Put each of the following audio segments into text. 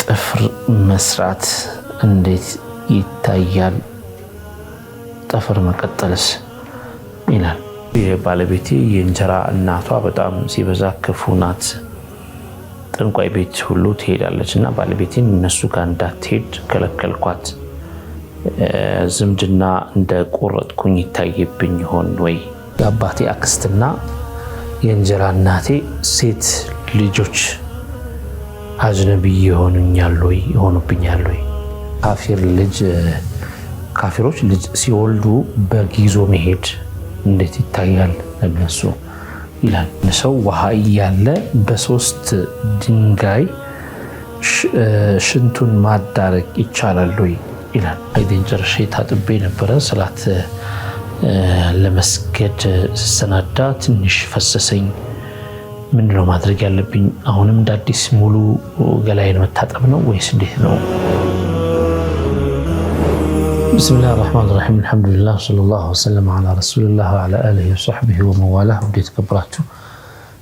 ጥፍር መስራት እንዴት ይታያል? ጥፍር መቀጠልስ ይላል። የባለቤቴ የእንጀራ እናቷ በጣም ሲበዛ ክፉ ናት። ጠንቋይ ቤት ሁሉ ትሄዳለችና ባለቤቴን እነሱ ጋር እንዳትሄድ ከለከልኳት። ዝምድና እንደቆረጥኩኝ ይታይብኝ ይሆን ወይ? የአባቴ አክስትና የእንጀራ እናቴ ሴት ልጆች አጅነቢ ይሆኑብኛል ወይ? ካፊሮች ልጅ ሲወልዱ በጊዞ መሄድ እንዴት ይታያል ለነሱ ይላል። ሰው ውሃ እያለ በሶስት ድንጋይ ሽንቱን ማዳረቅ ይቻላል ወይ ይላል። አይደን ጨርሼ ታጥቤ ነበረ። ሰላት ለመስገድ ሰናዳ ትንሽ ፈሰሰኝ። ምንድነው ማድረግ ያለብኝ? አሁንም እንደ አዲስ ሙሉ ገላዬን መታጠብ ነው ወይስ እንዴት ነው? ብስሚላህ الرحمن الرحيم الحمد لله صلى الله وسلم على رسول الله وعلى آله وصحبه ومن والاه وديت كبراتو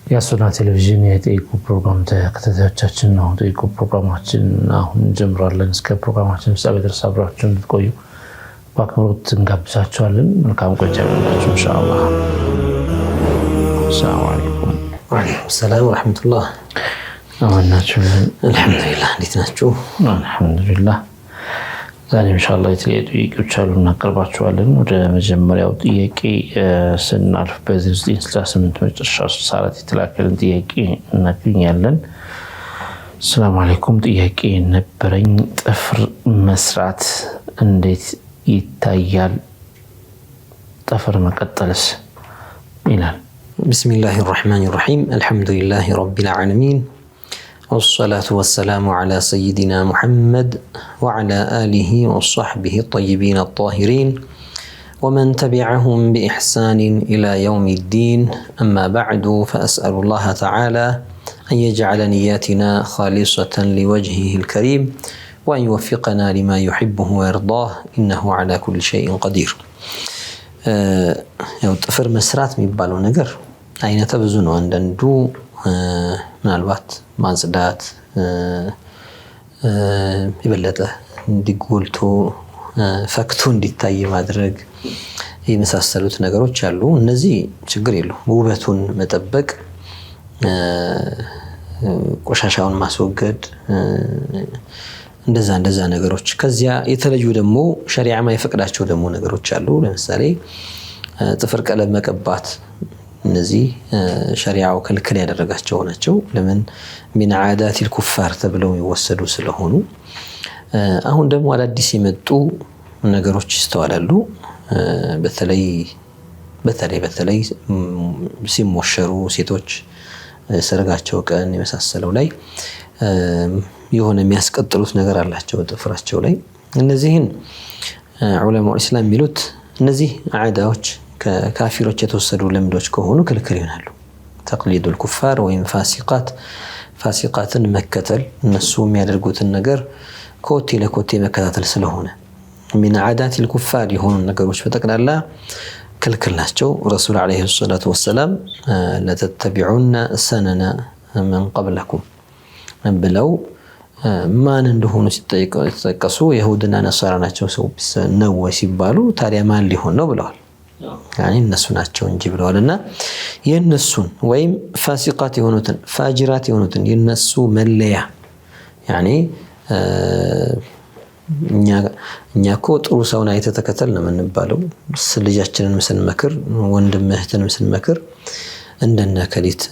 يا سنة تلفزيون የጠይቁ ፕሮግራም ተከታታዮቻችን ነው። ጠይቁ ፕሮግራማችን አሁን ጀምሯለን። እስከ ፕሮግራማችን ፍጻሜ ድረስ አብራችሁን እንድትቆዩ በአክብሮት እንጋብዛችኋለን። መልካም ቆይታ ይሁንላችሁ ኢንሻአላህ። ሰላም አለይኩም ወአለይኩም ሰላም ወራህመቱላህ። አማናችሁ? አልሐምዱሊላህ። እንዴት ናችሁ? አልሐምዱሊላህ። ዛሬ ኢንሻአላህ የተለያዩ ጥያቄዎች አሉ እናቀርባቸዋለን። ወደ መጀመሪያው ጥያቄ ስናልፍ በ968 መጨረሻ 64 የተላከልን ጥያቄ እናገኛለን። ሰላም አለይኩም፣ ጥያቄ ነበረኝ። ጥፍር መስራት እንዴት ይታያል? ጥፍር መቀጠልስ ይላል። ቢስሚላሂ الرحمن الرحيم الحمد لله رب العالمين والصلاة والسلام على سيدنا محمد وعلى آله وصحبه الطيبين الطاهرين ومن تبعهم بإحسان إلى يوم الدين. أما بعد، فأسأل الله تعالى أن يجعل نياتنا خالصة لوجهه الكريم وأن يوفقنا لما يحبه ويرضاه إنه على كل شيء قدير. ጥፍር መስራት የሚባለው ነገር አይነተ ብዙ ነው። አንዳንዱ ምናልባት ማጽዳት የበለጠ እንዲጎልቶ ፈክቶ እንዲታይ ማድረግ የመሳሰሉት ነገሮች አሉ። እነዚህ ችግር የለውም። ውበቱን መጠበቅ፣ ቆሻሻውን ማስወገድ፣ እንደዛ ነገሮች። ከዚያ የተለዩ ደግሞ ሸሪዓ ማይፈቅዳቸው ደግሞ ነገሮች አሉ። ለምሳሌ ጥፍር ቀለም መቀባት፣ እነዚህ ሸሪዓው ክልክል ያደረጋቸው ናቸው። ለምን? ሚን ዓዳቲል ኩፋር ተብለው የሚወሰዱ ስለሆኑ። አሁን ደግሞ አዳዲስ የመጡ ነገሮች ይስተዋላሉ። በተለይ ሲሞሸሩ ሴቶች ሰርጋቸው ቀን የመሳሰለው ላይ የሆነ የሚያስቀጥሉት ነገር አላቸው ጥፍራቸው ላይ። እነዚህን ዑለማው ኢስላም የሚሉት እነዚህ ዓዳዎች ከካፊሮች የተወሰዱ ልምዶች ከሆኑ ክልክል ይሆናሉ። ተቅሊዱል ኩፋር ወይም ፋሲቃትን መከተል፣ እነሱ የሚያደርጉትን ነገር ኮቴ ለኮቴ መከታተል ስለሆነ ሚን ዓዳቲል ኩፋር የሆኑ ነገሮች በጠቅላላ ክልክል ናቸው። ረሱል ዓለይሂ ሰላቱ ወሰላም ለተተቢዑነ ሰነነ መን ቀብለኩም ብለው ማን እንደሆኑ ሲጠቀሱ የሁድና ነሳራ ናቸው ነው ሲባሉ ታዲያ ማን ሊሆን ነው ብለዋል። ያኒ እነሱ ናቸው እንጂ ብለዋልና የነሱን ወይም ፋሲቃት የሆኑትን ፋጅራት የሆኑትን የነሱ መለያ ያኒ እኛ እኮ ጥሩ ሰውን አይተህ ተከተል ነው የምንባለው። ልጃችንን ስንመክር፣ ወንድም እህትንም ስንመክር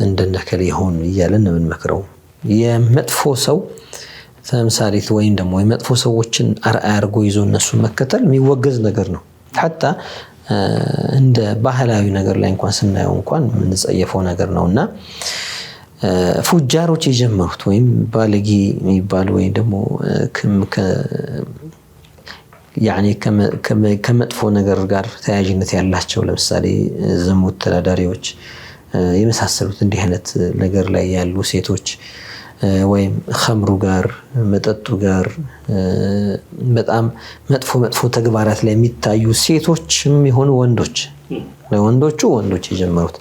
እንደነከሊ ይሆን እያለን ነው የምንመክረው። የመጥፎ ሰው ተምሳሌት ወይም ደግሞ የመጥፎ ሰዎችን አርአያ አድርጎ ይዞ እነሱ መከተል የሚወገዝ ነገር ነው። ሐታ እንደ ባህላዊ ነገር ላይ እንኳን ስናየው እንኳን የምንጸየፈው ነገር ነውና ፉጃሮች የጀመሩት ወይም ባለጌ የሚባሉ ወይም ደግሞ ያኒ ከመጥፎ ነገር ጋር ተያያዥነት ያላቸው ለምሳሌ ዝሙት ተዳዳሪዎች የመሳሰሉት እንዲህ አይነት ነገር ላይ ያሉ ሴቶች ወይም ኸምሩ ጋር መጠጡ ጋር በጣም መጥፎ ተግባራት ላይ የሚታዩ ሴቶችም ይሁን ወንዶች ለወንዶቹ የጀመሩት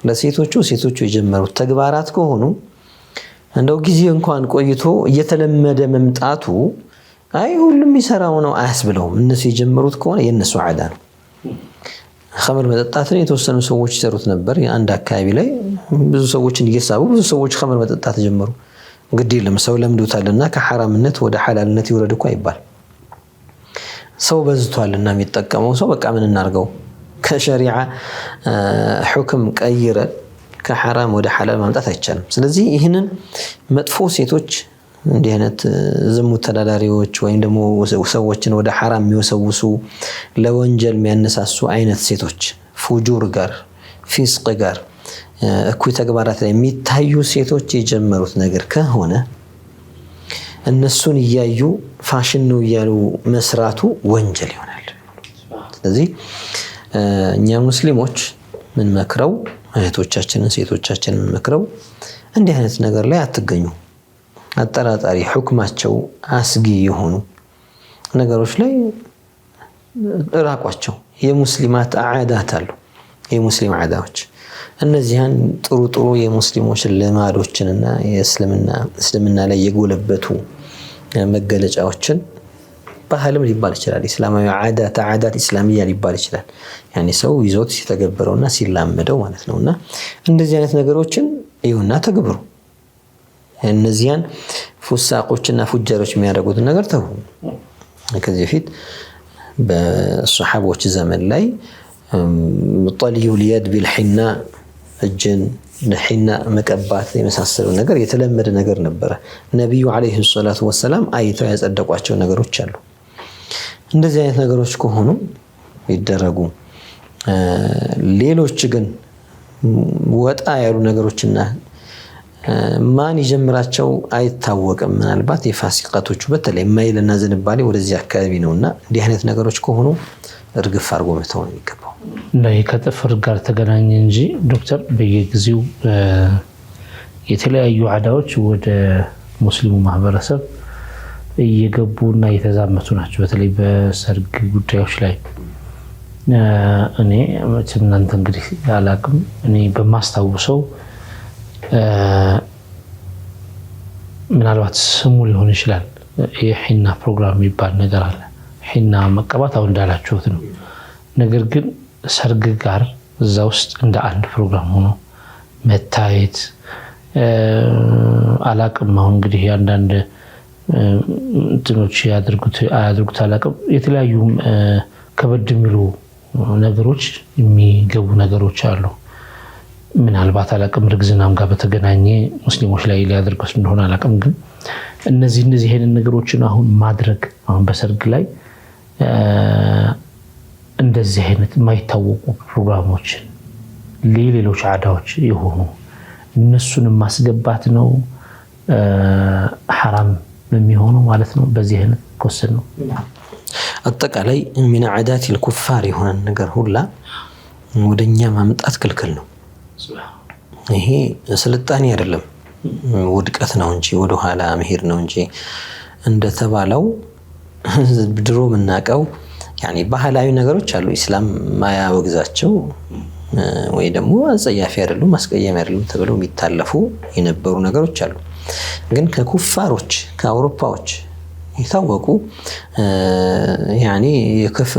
ለሴቶቹ የጀመሩት ተግባራት ከሆኑ እንደው ጊዜ እንኳን ቆይቶ እየተለመደ መምጣቱ አይ ሁሉም ይሰራው ነው አያስብለውም። እነሱ የጀመሩት ከሆነ የነሱ ዓዳ ነው። ኸምር መጠጣትን የተወሰኑ ሰዎች ይሰሩት ነበር። አንድ አካባቢ ላይ ብዙ ሰዎች እንዲገሳቡ ብዙ ሰዎች ኸምር መጠጣት ጀመሩ። እንግዲህ ለምሳው ለምዶታልና ከሐራምነት ወደ ሐላልነት ይወረድ እኮ አይባል። ሰው በዝቷልና የሚጠቀመው ሰው በቃ ምን እናርገው ከሸሪዓ ሁክም ቀይረ ከሐራም ወደ ሐላል ማምጣት አይቻልም። ስለዚህ ይህንን መጥፎ ሴቶች እንዲህ አይነት ዝሙት ተዳዳሪዎች ወይም ደግሞ ሰዎችን ወደ ሐራም የሚወሰውሱ ለወንጀል የሚያነሳሱ አይነት ሴቶች ፉጁር ጋር ፊስቅ ጋር እኩይ ተግባራት ላይ የሚታዩ ሴቶች የጀመሩት ነገር ከሆነ እነሱን እያዩ ፋሽን ነው እያሉ መስራቱ ወንጀል ይሆናል። ስለዚህ እኛ ሙስሊሞች ምን መክረው እህቶቻችንን ሴቶቻችንን መክረው እንዲህ አይነት ነገር ላይ አትገኙ። አጠራጣሪ ሁክማቸው አስጊ የሆኑ ነገሮች ላይ ራቋቸው። የሙስሊማት ዓዳት አሉ። የሙስሊም ዓዳዎች እነዚያን ጥሩ የሙስሊሞች ልማዶችንና እስልምና ላይ የጎለበቱ መገለጫዎችን ባህልም ሊባል ይችላል። እስላማዊ ዓዳት እስላሚያ ሊባል ይችላል። ያኔ ሰው ይዞት ሲተገበረውና ሲላመደው ማለት ነውና እንደዚህ አይነት ነገሮችን ይሁንና ተግብሩ። እነዚያን ፉሳቆችና ፉጃሮች የሚያደርጉትን ነገር ተው። ከዚህ በፊት በሱሐቦች ዘመን ላይ ጠልዩ اليد بالحنا እጅን ለሒና መቀባት የመሳሰለው ነገር የተለመደ ነገር ነበር። ነብዩ አለይሂ ሰላቱ ወሰለም አይተው ያጸደቋቸው ነገሮች አሉ። እንደዚህ አይነት ነገሮች ከሆኑ ይደረጉ። ሌሎች ግን ወጣ ያሉ ነገሮችና ማን ይጀምራቸው አይታወቅም። ምናልባት የፋሲቀቶቹ በተለይ ማይልና ዝንባሌ ወደዚህ አካባቢ ነውና እንዲህ አይነት ነገሮች ከሆኑ እርግፍ አድርጎ መተው ነው የሚገባው። ከጥፍር ጋር ተገናኘ እንጂ ዶክተር በየጊዜው የተለያዩ ዓዳዎች ወደ ሙስሊሙ ማህበረሰብ እየገቡና እየተዛመቱ ናቸው። በተለይ በሰርግ ጉዳዮች ላይ እኔ እናንተ እንግዲህ አላቅም እኔ በማስታውሰው ምናልባት ስሙ ሊሆን ይችላል የሒና ፕሮግራም የሚባል ነገር አለ። ሒና መቀባት አሁን እንዳላችሁት ነው። ነገር ግን ሰርግ ጋር እዛ ውስጥ እንደ አንድ ፕሮግራም ሆኖ መታየት አላቅም። አሁን እንግዲህ አንዳንድ እንትኖች አያድርጉት አላቅም። የተለያዩ ከበድ የሚሉ ነገሮች የሚገቡ ነገሮች አሉ። ምናልባት አላቅም ርግዝናም ጋር በተገናኘ ሙስሊሞች ላይ ሊያደርጉት እንደሆነ አላቅም። ግን እነዚህ አይነት ነገሮችን አሁን ማድረግ አሁን በሰርግ ላይ እንደዚህ አይነት የማይታወቁ ፕሮግራሞችን ሌሎች ዓዳዎች የሆኑ እነሱን ማስገባት ነው ሐራም የሚሆነው ማለት ነው። በዚህ አይነት ኮሰን ነው አጠቃላይ ምን ዓዳት الكفار የሆነ ነገር ሁላ ወደኛ ማምጣት ክልክል ነው። ይሄ ስልጣኔ አይደለም ውድቀት ነው እንጂ ወደ ኋላ መሄድ ነው እንጂ እንደተባለው ድሮ ምናቀው ያኒ ባህላዊ ነገሮች አሉ ኢስላም ማያወግዛቸው ወይ ደግሞ አጸያፊ አይደሉም ማስቀየም አይደሉም ተብለው የሚታለፉ የነበሩ ነገሮች አሉ። ግን ከኩፋሮች ከአውሮፓዎች የታወቁ ያኒ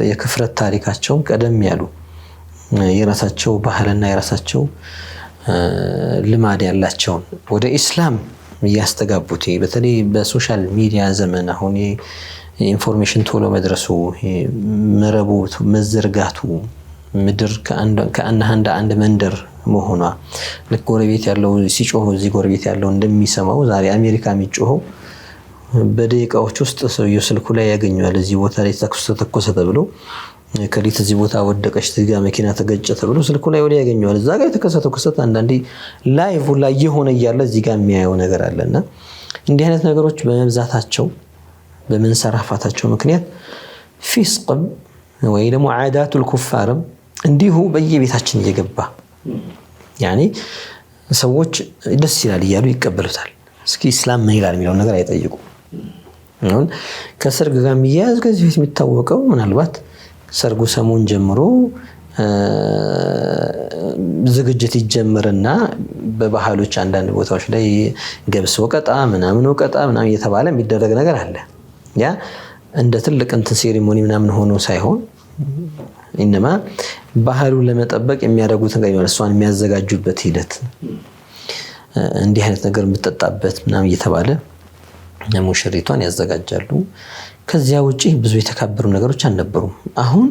የክፍረት ታሪካቸው ቀደም ያሉ የራሳቸው ባህልና የራሳቸው ልማድ ያላቸው ወደ ኢስላም ያስተጋቡት በተለይ በሶሻል ሚዲያ ዘመን አሁን ኢንፎርሜሽን ቶሎ መድረሱ መረቡ መዘርጋቱ ምድር ከአንድ መንደር መሆኗ ልክ ጎረቤት ያለው ሲጮህ እዚህ ጎረቤት ያለው እንደሚሰማው ዛሬ አሜሪካ የሚጮኸው በደቂቃዎች ውስጥ ሰውየው ስልኩ ላይ ያገኛል። እዚህ ቦታ ላይ ተኩስ ተብሎ ከሊት እዚህ ቦታ ወደቀች ትጋ መኪና ተገጨ ተብሎ ስልኩ ላይ ወዲያ ያገኛል። እዛ ጋር የተከሰተው ክስተት አንዳንዴ ላይቭ ላይ የሆነ ይያለ እዚህ ጋር የሚያየው ነገር አለና እንዲህ አይነት ነገሮች በመብዛታቸው በመንሰራፋታቸው ምክንያት ፊስቅም ወይ ደግሞ ዓዳቱል ኩፋርም እንዲሁ በየቤታችን እየገባ ያኒ ሰዎች ደስ ይላል እያሉ ይቀበሉታል። እስኪ እስላም ምን ይላል የሚለው ነገር አይጠይቁ። አሁን ከሰርግ ጋር የሚያያዝ ከዚህ በፊት የሚታወቀው ምናልባት ሰርጉ ሰሞን ጀምሮ ዝግጅት ይጀምርና በባህሎች አንዳንድ ቦታዎች ላይ ገብስ ወቀጣ ምናምን እየተባለ የሚደረግ ነገር አለ። ያ እንደ ትልቅ እንትን ሴሪሞኒ ምናምን ሆኖ ሳይሆን ኢነማ ባህሉን ለመጠበቅ የሚያደርጉት ነገር ነው። እሷን የሚያዘጋጁበት ሂደት እንዲህ አይነት ነገር የምትጠጣበት ምናምን እየተባለ ሙሽሪቷን ያዘጋጃሉ። ከዚያ ውጪ ብዙ የተካበሩ ነገሮች አልነበሩም። አሁን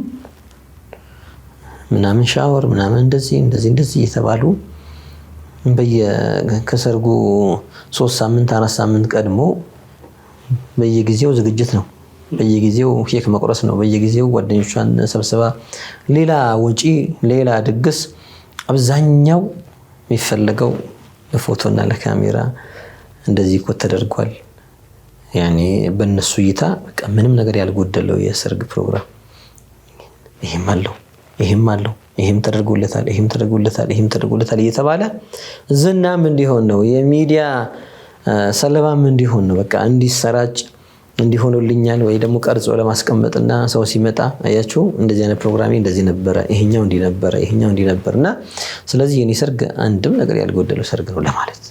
ምናምን ሻወር ምናምን እንደዚህ እየተባሉ ከሰርጉ 3 ሳምንት 4 ሳምንት ቀድሞ በየጊዜው ዝግጅት ነው። በየጊዜው ኬክ መቁረስ ነው። በየጊዜው ጓደኞቿን ሰብስባ ሌላ ወጪ ሌላ ድግስ። አብዛኛው የሚፈልገው ለፎቶና ለካሜራ እንደዚህ እኮ ተደርጓል። ያኔ በእነሱ እይታ በቃ ምንም ነገር ያልጎደለው የሰርግ ፕሮግራም ይሄም አለው ይሄም ተደርጎለታል እየተባለ ዝናም እንዲሆን ነው የሚዲያ ሰለባም እንዲሆን ነው። በቃ እንዲሰራጭ እንዲሆኑልኛል ወይ ደግሞ ቀርጾ ለማስቀመጥና ሰው ሲመጣ አያችሁ እንደዚህ አይነት ፕሮግራም እንደዚህ ነበረ፣ ይሄኛው እንዲነበርና ስለዚህ የኔ ሰርግ አንድም ነገር ያልጎደለው ሰርግ ነው ለማለት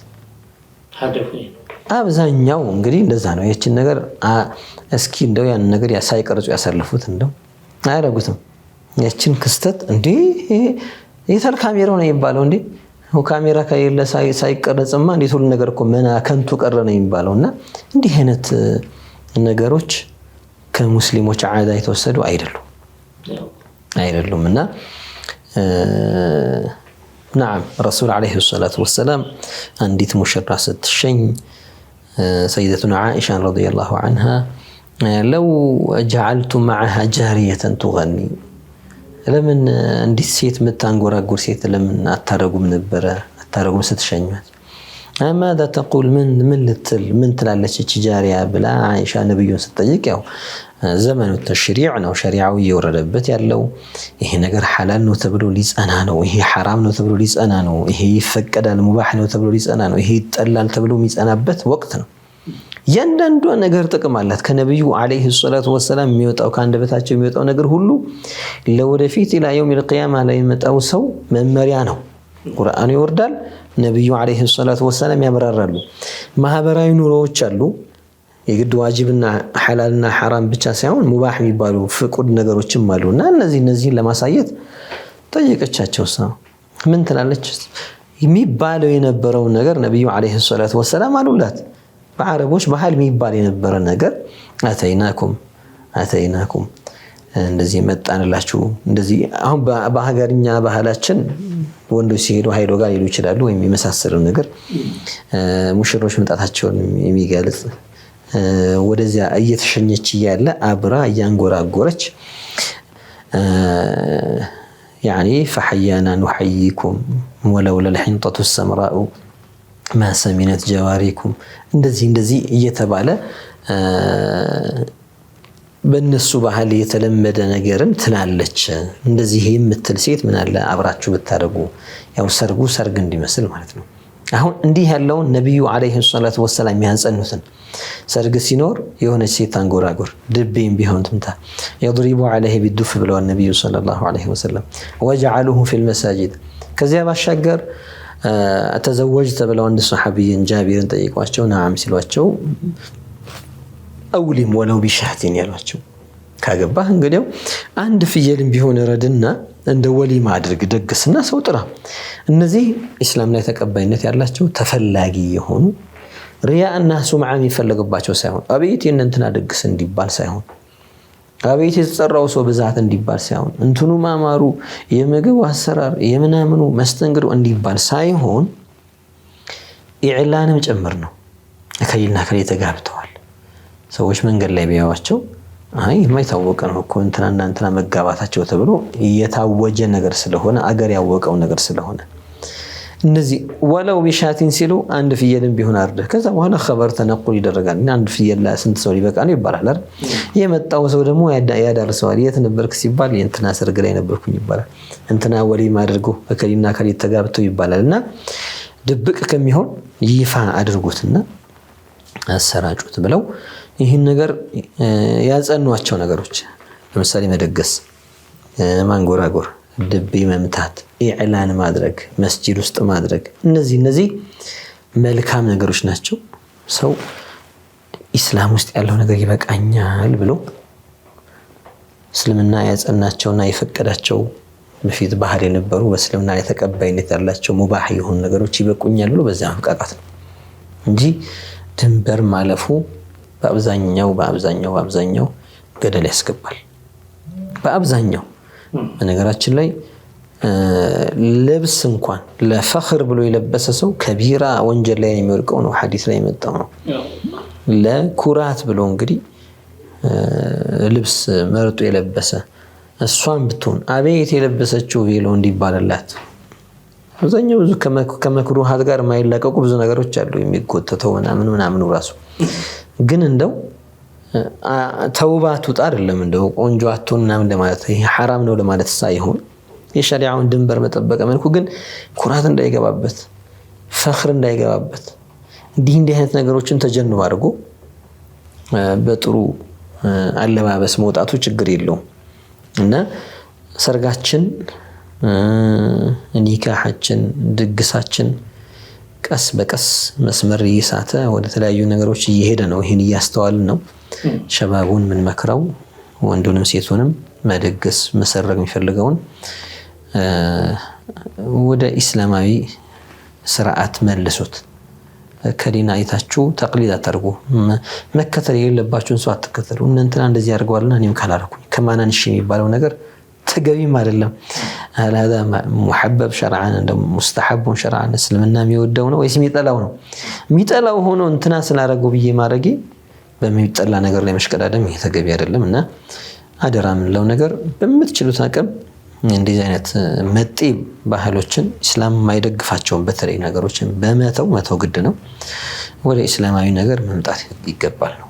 አብዛኛው እንግዲህ እንደዛ ነው። ያቺን ነገር እስኪ እንደው ያን ነገር ሳይቀርጹ ያሳልፉት እንደው አያደርጉትም። ያቺን ክስተት እንዴ የታል ካሜራው ነው የሚባለው? እንዴ ካሜራ ከሌለ ሳይቀረጽማ እንዴት ሁሉ ነገር እኮ መና ከንቱ ቀረ ነው የሚባለውና እንዲህ አይነት ነገሮች ከሙስሊሞች ዓዳ የተወሰዱ አይደሉምና نعم الرسول عليه الصلاة والسلام عندت مشرع ستشين سيدتنا عائشة رضي الله عنها لو جعلت معها جارية تغني لمن عندي سيت متانغورا غورسيت لمن اتارغو اتارغو ستشينات ماذا تقول من تلالش جارية بلا عائشة نبي ستطيق ያው ዘመኑ ተሽሪዕ ነው ሸሪዓው እየወረደበት ያለው ይሄ ነገር ሐላል ነው ተብሎ ሊጸና ነው፣ ይሄ ሐራም ነው ተብሎ ሊጸና ነው፣ ይሄ ይፈቀዳል ሙባህ ነው ተብሎ ሊጸና ነው፣ ይሄ ይጠላል ተብሎ የሚጸናበት ወቅት ነው። ያንዳንዱ ነገር ጥቅም አላት። ከነብዩ አለይሂ ሰላቱ ወሰለም የሚወጣው ከአንደበታቸው የሚወጣው ነገር ሁሉ ለወደፊት ኢላ የውሚል ቂያማ ላይ የሚመጣው ሰው መመሪያ ነው። ቁርአኑ ይወርዳል፣ ነብዩ አለይሂ ሰላቱ ወሰለም ያብራራሉ። ማህበራዊ ኑሮዎች አሉ። የግድ ዋጅብና ሐላልና ሐራም ብቻ ሳይሆን ሙባህ የሚባሉ ፍቁድ ነገሮችም አሉና እነዚህን ለማሳየት ጠየቀቻቸው። ምን ትላለች የሚባለው የነበረው ነገር ነብዩ አለይሂ ሰላቱ ወሰለም አሉላት። በአረቦች ባህል የሚባል የነበረ ነገር አተይናኩም እንደዚህ መጣንላችሁ እንደዚህ። አሁን በሀገርኛ ባህላችን ወንዶች ሲሄዱ ሀይዶ ጋር ሊሉ ይችላሉ ወይም የመሳሰለው ነገር ሙሽሮች መጣታቸውን የሚገልጽ ወደዚያ እየተሸኘች እያለ አብራ እያንጎራጎረች يعني فحيانا نحييكم ولولا الحنطة السمراء ما سمنت جواريكم እንደዚህ እየተባለ በእነሱ ባህል የተለመደ ነገርን ትላለች። እንደዚህ የምትል ሴት ምን አለ አብራችሁ ብታደርጉ፣ ያው ሰርግ እንዲመስል ማለት ነው። አሁን እንዲህ ያለውን ነብዩ አለይሂ ሰላቱ ወሰለም የሚያጸኑትን ሰርግ ሲኖር የሆነች ሴት አንጎራጎር ድቤም ቢሆን ትምታ يضرب عليه بالدف ብለዋል ነብዩ ሰለላሁ ዐለይሂ ወሰለም وجعلوه في المساجد። ከዚያ ባሻገር ተዘወጅተ ብለው አንድ ሱሐቢይን ጃቢርን ጠይቋቸው ናም ሲሏቸው አውሊም ወለው ቢሻህቲን ያሏቸው ካገባህ እንግዲያው አንድ ፍየልም ቢሆን ረድና እንደ ወሊማ አድርግ ደግስና ሰው ጥራ። እነዚህ እስላም ላይ ተቀባይነት ያላቸው ተፈላጊ የሆኑ ሪያና ሱምዓ የሚፈልግባቸው ሳይሆን አቤት የእንትና ደግስ እንዲባል ሳይሆን አቤት የተጠራው ሰው ብዛት እንዲባል ሳይሆን እንትኑ ማማሩ የምግብ አሰራር የምናምኑ መስተንግዶ እንዲባል ሳይሆን ኢዕላንም ጭምር ነው። ከይና ከሌ ተጋብተዋል ሰዎች መንገድ ላይ ቢያዋቸው አይ የማይታወቅ ነው እኮ እንትና መጋባታቸው ተብሎ የታወጀ ነገር ስለሆነ አገር ያወቀው ነገር ስለሆነ እነዚህ ወለው ቢሻቲን ሲሉ አንድ ፍየልን ቢሆን አርደህ ከዛ በኋላ ኸበር ተነቁል ይደረጋል። አንድ ፍየል ስንት ሰው ሊበቃ ነው ይባላል አይደል? የመጣው ሰው ደግሞ ያዳርሰዋል። የት ነበርክ ሲባል የእንትና ሰርግ ላይ ነበርኩኝ ይባላል። እንትና ወሊማ አድርጎ በከሊና ከሊ ተጋብተው ይባላልና ድብቅ ከሚሆን ይፋ አድርጉትና አሰራጩት ብለው ይህን ነገር ያጸኗቸው ነገሮች ለምሳሌ መደገስ፣ ማንጎራጎር፣ ድቤ መምታት፣ ኢዕላን ማድረግ፣ መስጂድ ውስጥ ማድረግ እነዚህ መልካም ነገሮች ናቸው። ሰው ኢስላም ውስጥ ያለው ነገር ይበቃኛል ብሎ እስልምና ያጸናቸውና የፈቀዳቸው በፊት ባህል የነበሩ በእስልምና ላይ ተቀባይነት ያላቸው ሙባህ የሆኑ ነገሮች ይበቁኛል ብሎ በዛ መብቃቃት ነው እንጂ ድንበር ማለፉ በአብዛኛው ገደል ያስገባል። በአብዛኛው በነገራችን ላይ ልብስ እንኳን ለፈኽር ብሎ የለበሰ ሰው ከቢራ ወንጀል ላይ የሚወድቀው ነው። ሐዲስ ላይ የመጣው ነው። ለኩራት ብሎ እንግዲህ ልብስ መርጦ የለበሰ እሷን ብትሆን አቤት የለበሰችው ቬሎ እንዲባልላት አብዛኛው ብዙ ከመክሩሃት ጋር የማይላቀቁ ብዙ ነገሮች አሉ። የሚጎተተው ምናምን ራሱ ግን እንደው ተውባቱ ጣር አይደለም እንደው ቆንጆ አትሆን ምናምን ለማለት ይሄ حرام ነው ለማለት ሳይሆን የሸሪዓውን ድንበር መጠበቅ መልኩ ግን ኩራት እንዳይገባበት ፈኽር እንዳይገባበት እንዲህ አይነት ነገሮችን ተጀንብ አድርጎ በጥሩ አለባበስ መውጣቱ ችግር የለውም እና ሰርጋችን ኒካሃችን ድግሳችን ቀስ በቀስ መስመር እየሳተ ወደ ተለያዩ ነገሮች እየሄደ ነው። ይሄን እያስተዋልን ነው። ሸባቡን ምን መክረው ወንዱንም ሴቱንም መደገስ መሰረግ የሚፈልገውን ወደ ኢስላማዊ ስርዓት መልሱት። ከዲና አይታችሁ ተቅሊድ አታርጉ። መከተል የሌለባችሁን ሰው አትከተሉ። እንትና እንደዚህ ያርገዋልና እኔም ካላረኩኝ ከማናንሽ የሚባለው ነገር ተገቢም አይደለም። هذا محبب شرعا እንደ مستحب شرعا እስልምና የሚወደው ነው ወይስ የሚጠላው ነው? የሚጠላው ሆኖ እንትና ስላረገው ብዬ ማረጌ በሚጠላ ነገር ላይ መሽቀዳደም ይሄ ተገቢ አይደለም እና አደራ ምንለው ነገር በምትችሉት አቅም እንደዚህ አይነት መጤ ባህሎችን እስላም የማይደግፋቸውን በተለይ ነገሮችን በመተው ግድ ነው። ወደ እስላማዊ ነገር መምጣት ይገባል ነው።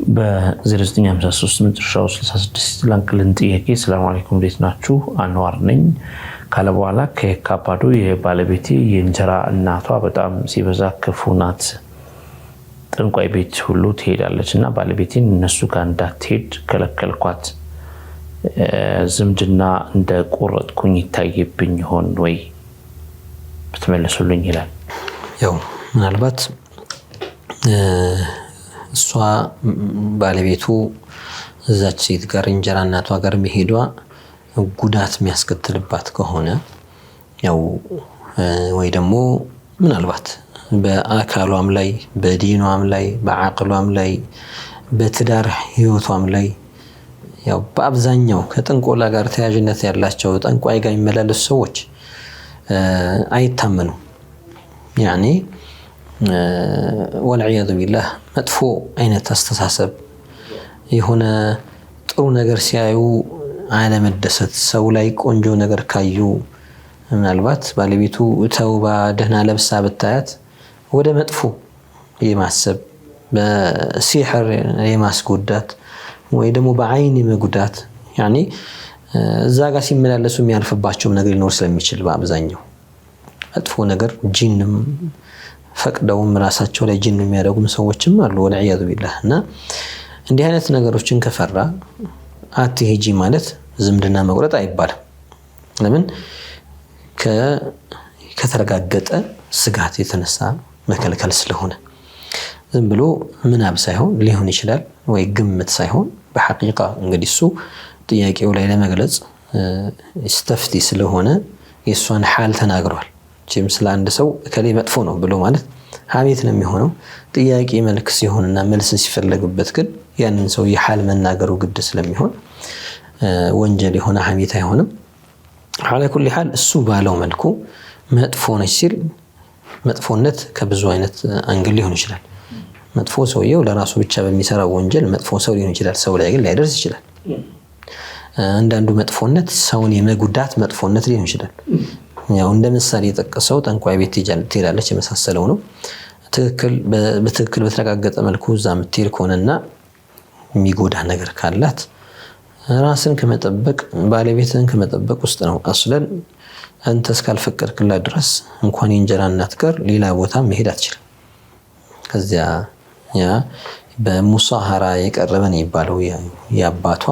በ0953 መጨረሻው 66 ላንክልን ጥያቄ ሰላም አለይኩም እንዴት ናችሁ? አንዋር ነኝ ካለ በኋላ ከካባዶ የባለቤቴ የእንጀራ እናቷ በጣም ሲበዛ ክፉ ናት። ጠንቋይ ቤት ሁሉ ትሄዳለች እና ባለቤቴን እነሱ ጋር እንዳትሄድ ከለከልኳት። ዝምድና እንደ ቆረጥኩኝ ይታየብኝ ይሆን ወይ ብትመልሱልኝ ይላል። ያው ምናልባት እሷ ባለቤቱ እዛች ሴት ጋር እንጀራ እናቷ ጋር መሄዷ ጉዳት የሚያስከትልባት ከሆነ ያው ወይ ደግሞ ምናልባት በአካሏም ላይ በዲኗም ላይ በአቅሏም ላይ በትዳር ህይወቷም ላይ ያው በአብዛኛው ከጥንቆላ ጋር ተያያዥነት ያላቸው ጠንቋይ ጋር የሚመላለሱ ሰዎች አይታመኑ ያኔ ወልዒያዙ ቢላህ መጥፎ አይነት አስተሳሰብ የሆነ ጥሩ ነገር ሲያዩ አለመደሰት ሰው ላይ ቆንጆ ነገር ካዩ ምናልባት ባለቤቱ ተውባ ደህና ለብሳ ብታያት ወደ መጥፎ የማሰብ በሲሕር የማስጎዳት ወይ ደግሞ በአይን የመጉዳት ያኔ እዛ ጋር ሲመላለሱ የሚያልፍባቸው ነገር ሊኖር ስለሚችል በአብዛኛው መጥፎ ነገር ጂንም ፈቅደውም ራሳቸው ላይ ጂን የሚያደርጉም ሰዎችም አሉ ወልዒያዙ ቢላህ እና እንዲህ አይነት ነገሮችን ከፈራ አትሄጂ ማለት ዝምድና መቁረጥ አይባልም። ለምን ከተረጋገጠ ስጋት የተነሳ መከልከል ስለሆነ ዝም ብሎ ምናብ ሳይሆን ሊሆን ይችላል ወይ ግምት ሳይሆን በሐቂቃ እንግዲህ እሱ ጥያቄው ላይ ለመግለጽ استفتي ስለሆነ የሷን ሐል ተናግሯል። ጂም ስለ አንድ ሰው ከሌ መጥፎ ነው ብሎ ማለት ሐሜት ነው የሚሆነው። ጥያቄ መልክ ሲሆንና መልስ ሲፈልግበት ግን ያንን ሰው የሐል መናገሩ ግድ ስለሚሆን ወንጀል የሆነ ሐሜት አይሆንም። على كل حال እሱ ባለው መልኩ መጥፎ ነች ሲል መጥፎነት ከብዙ አይነት አንግል ሊሆን ይችላል። መጥፎ ሰውየው ለራሱ ብቻ በሚሰራው ወንጀል መጥፎ ሰው ሊሆን ይችላል። ሰው ላይ ግን ላይደርስ ይችላል። አንዳንዱ መጥፎነት ሰውን የመጉዳት መጥፎነት ሊሆን ይችላል። ያው እንደምሳሌ የጠቀሰው ጠንቋይ ቤት ትሄዳለች የመሳሰለው ነው። በትክክል በተረጋገጠ መልኩ እዛ የምትሄድ ከሆነና የሚጎዳ ነገር ካላት ራስን ከመጠበቅ ባለቤትን ከመጠበቅ ውስጥ ነው። አስለን አንተ እስካልፈቀድክላት ድረስ እንኳን የእንጀራ እናት ጋር ሌላ ቦታ መሄድ አትችልም። ከዚያ ያ በሙሳሃራ የቀረበን ይባለው የአባቷ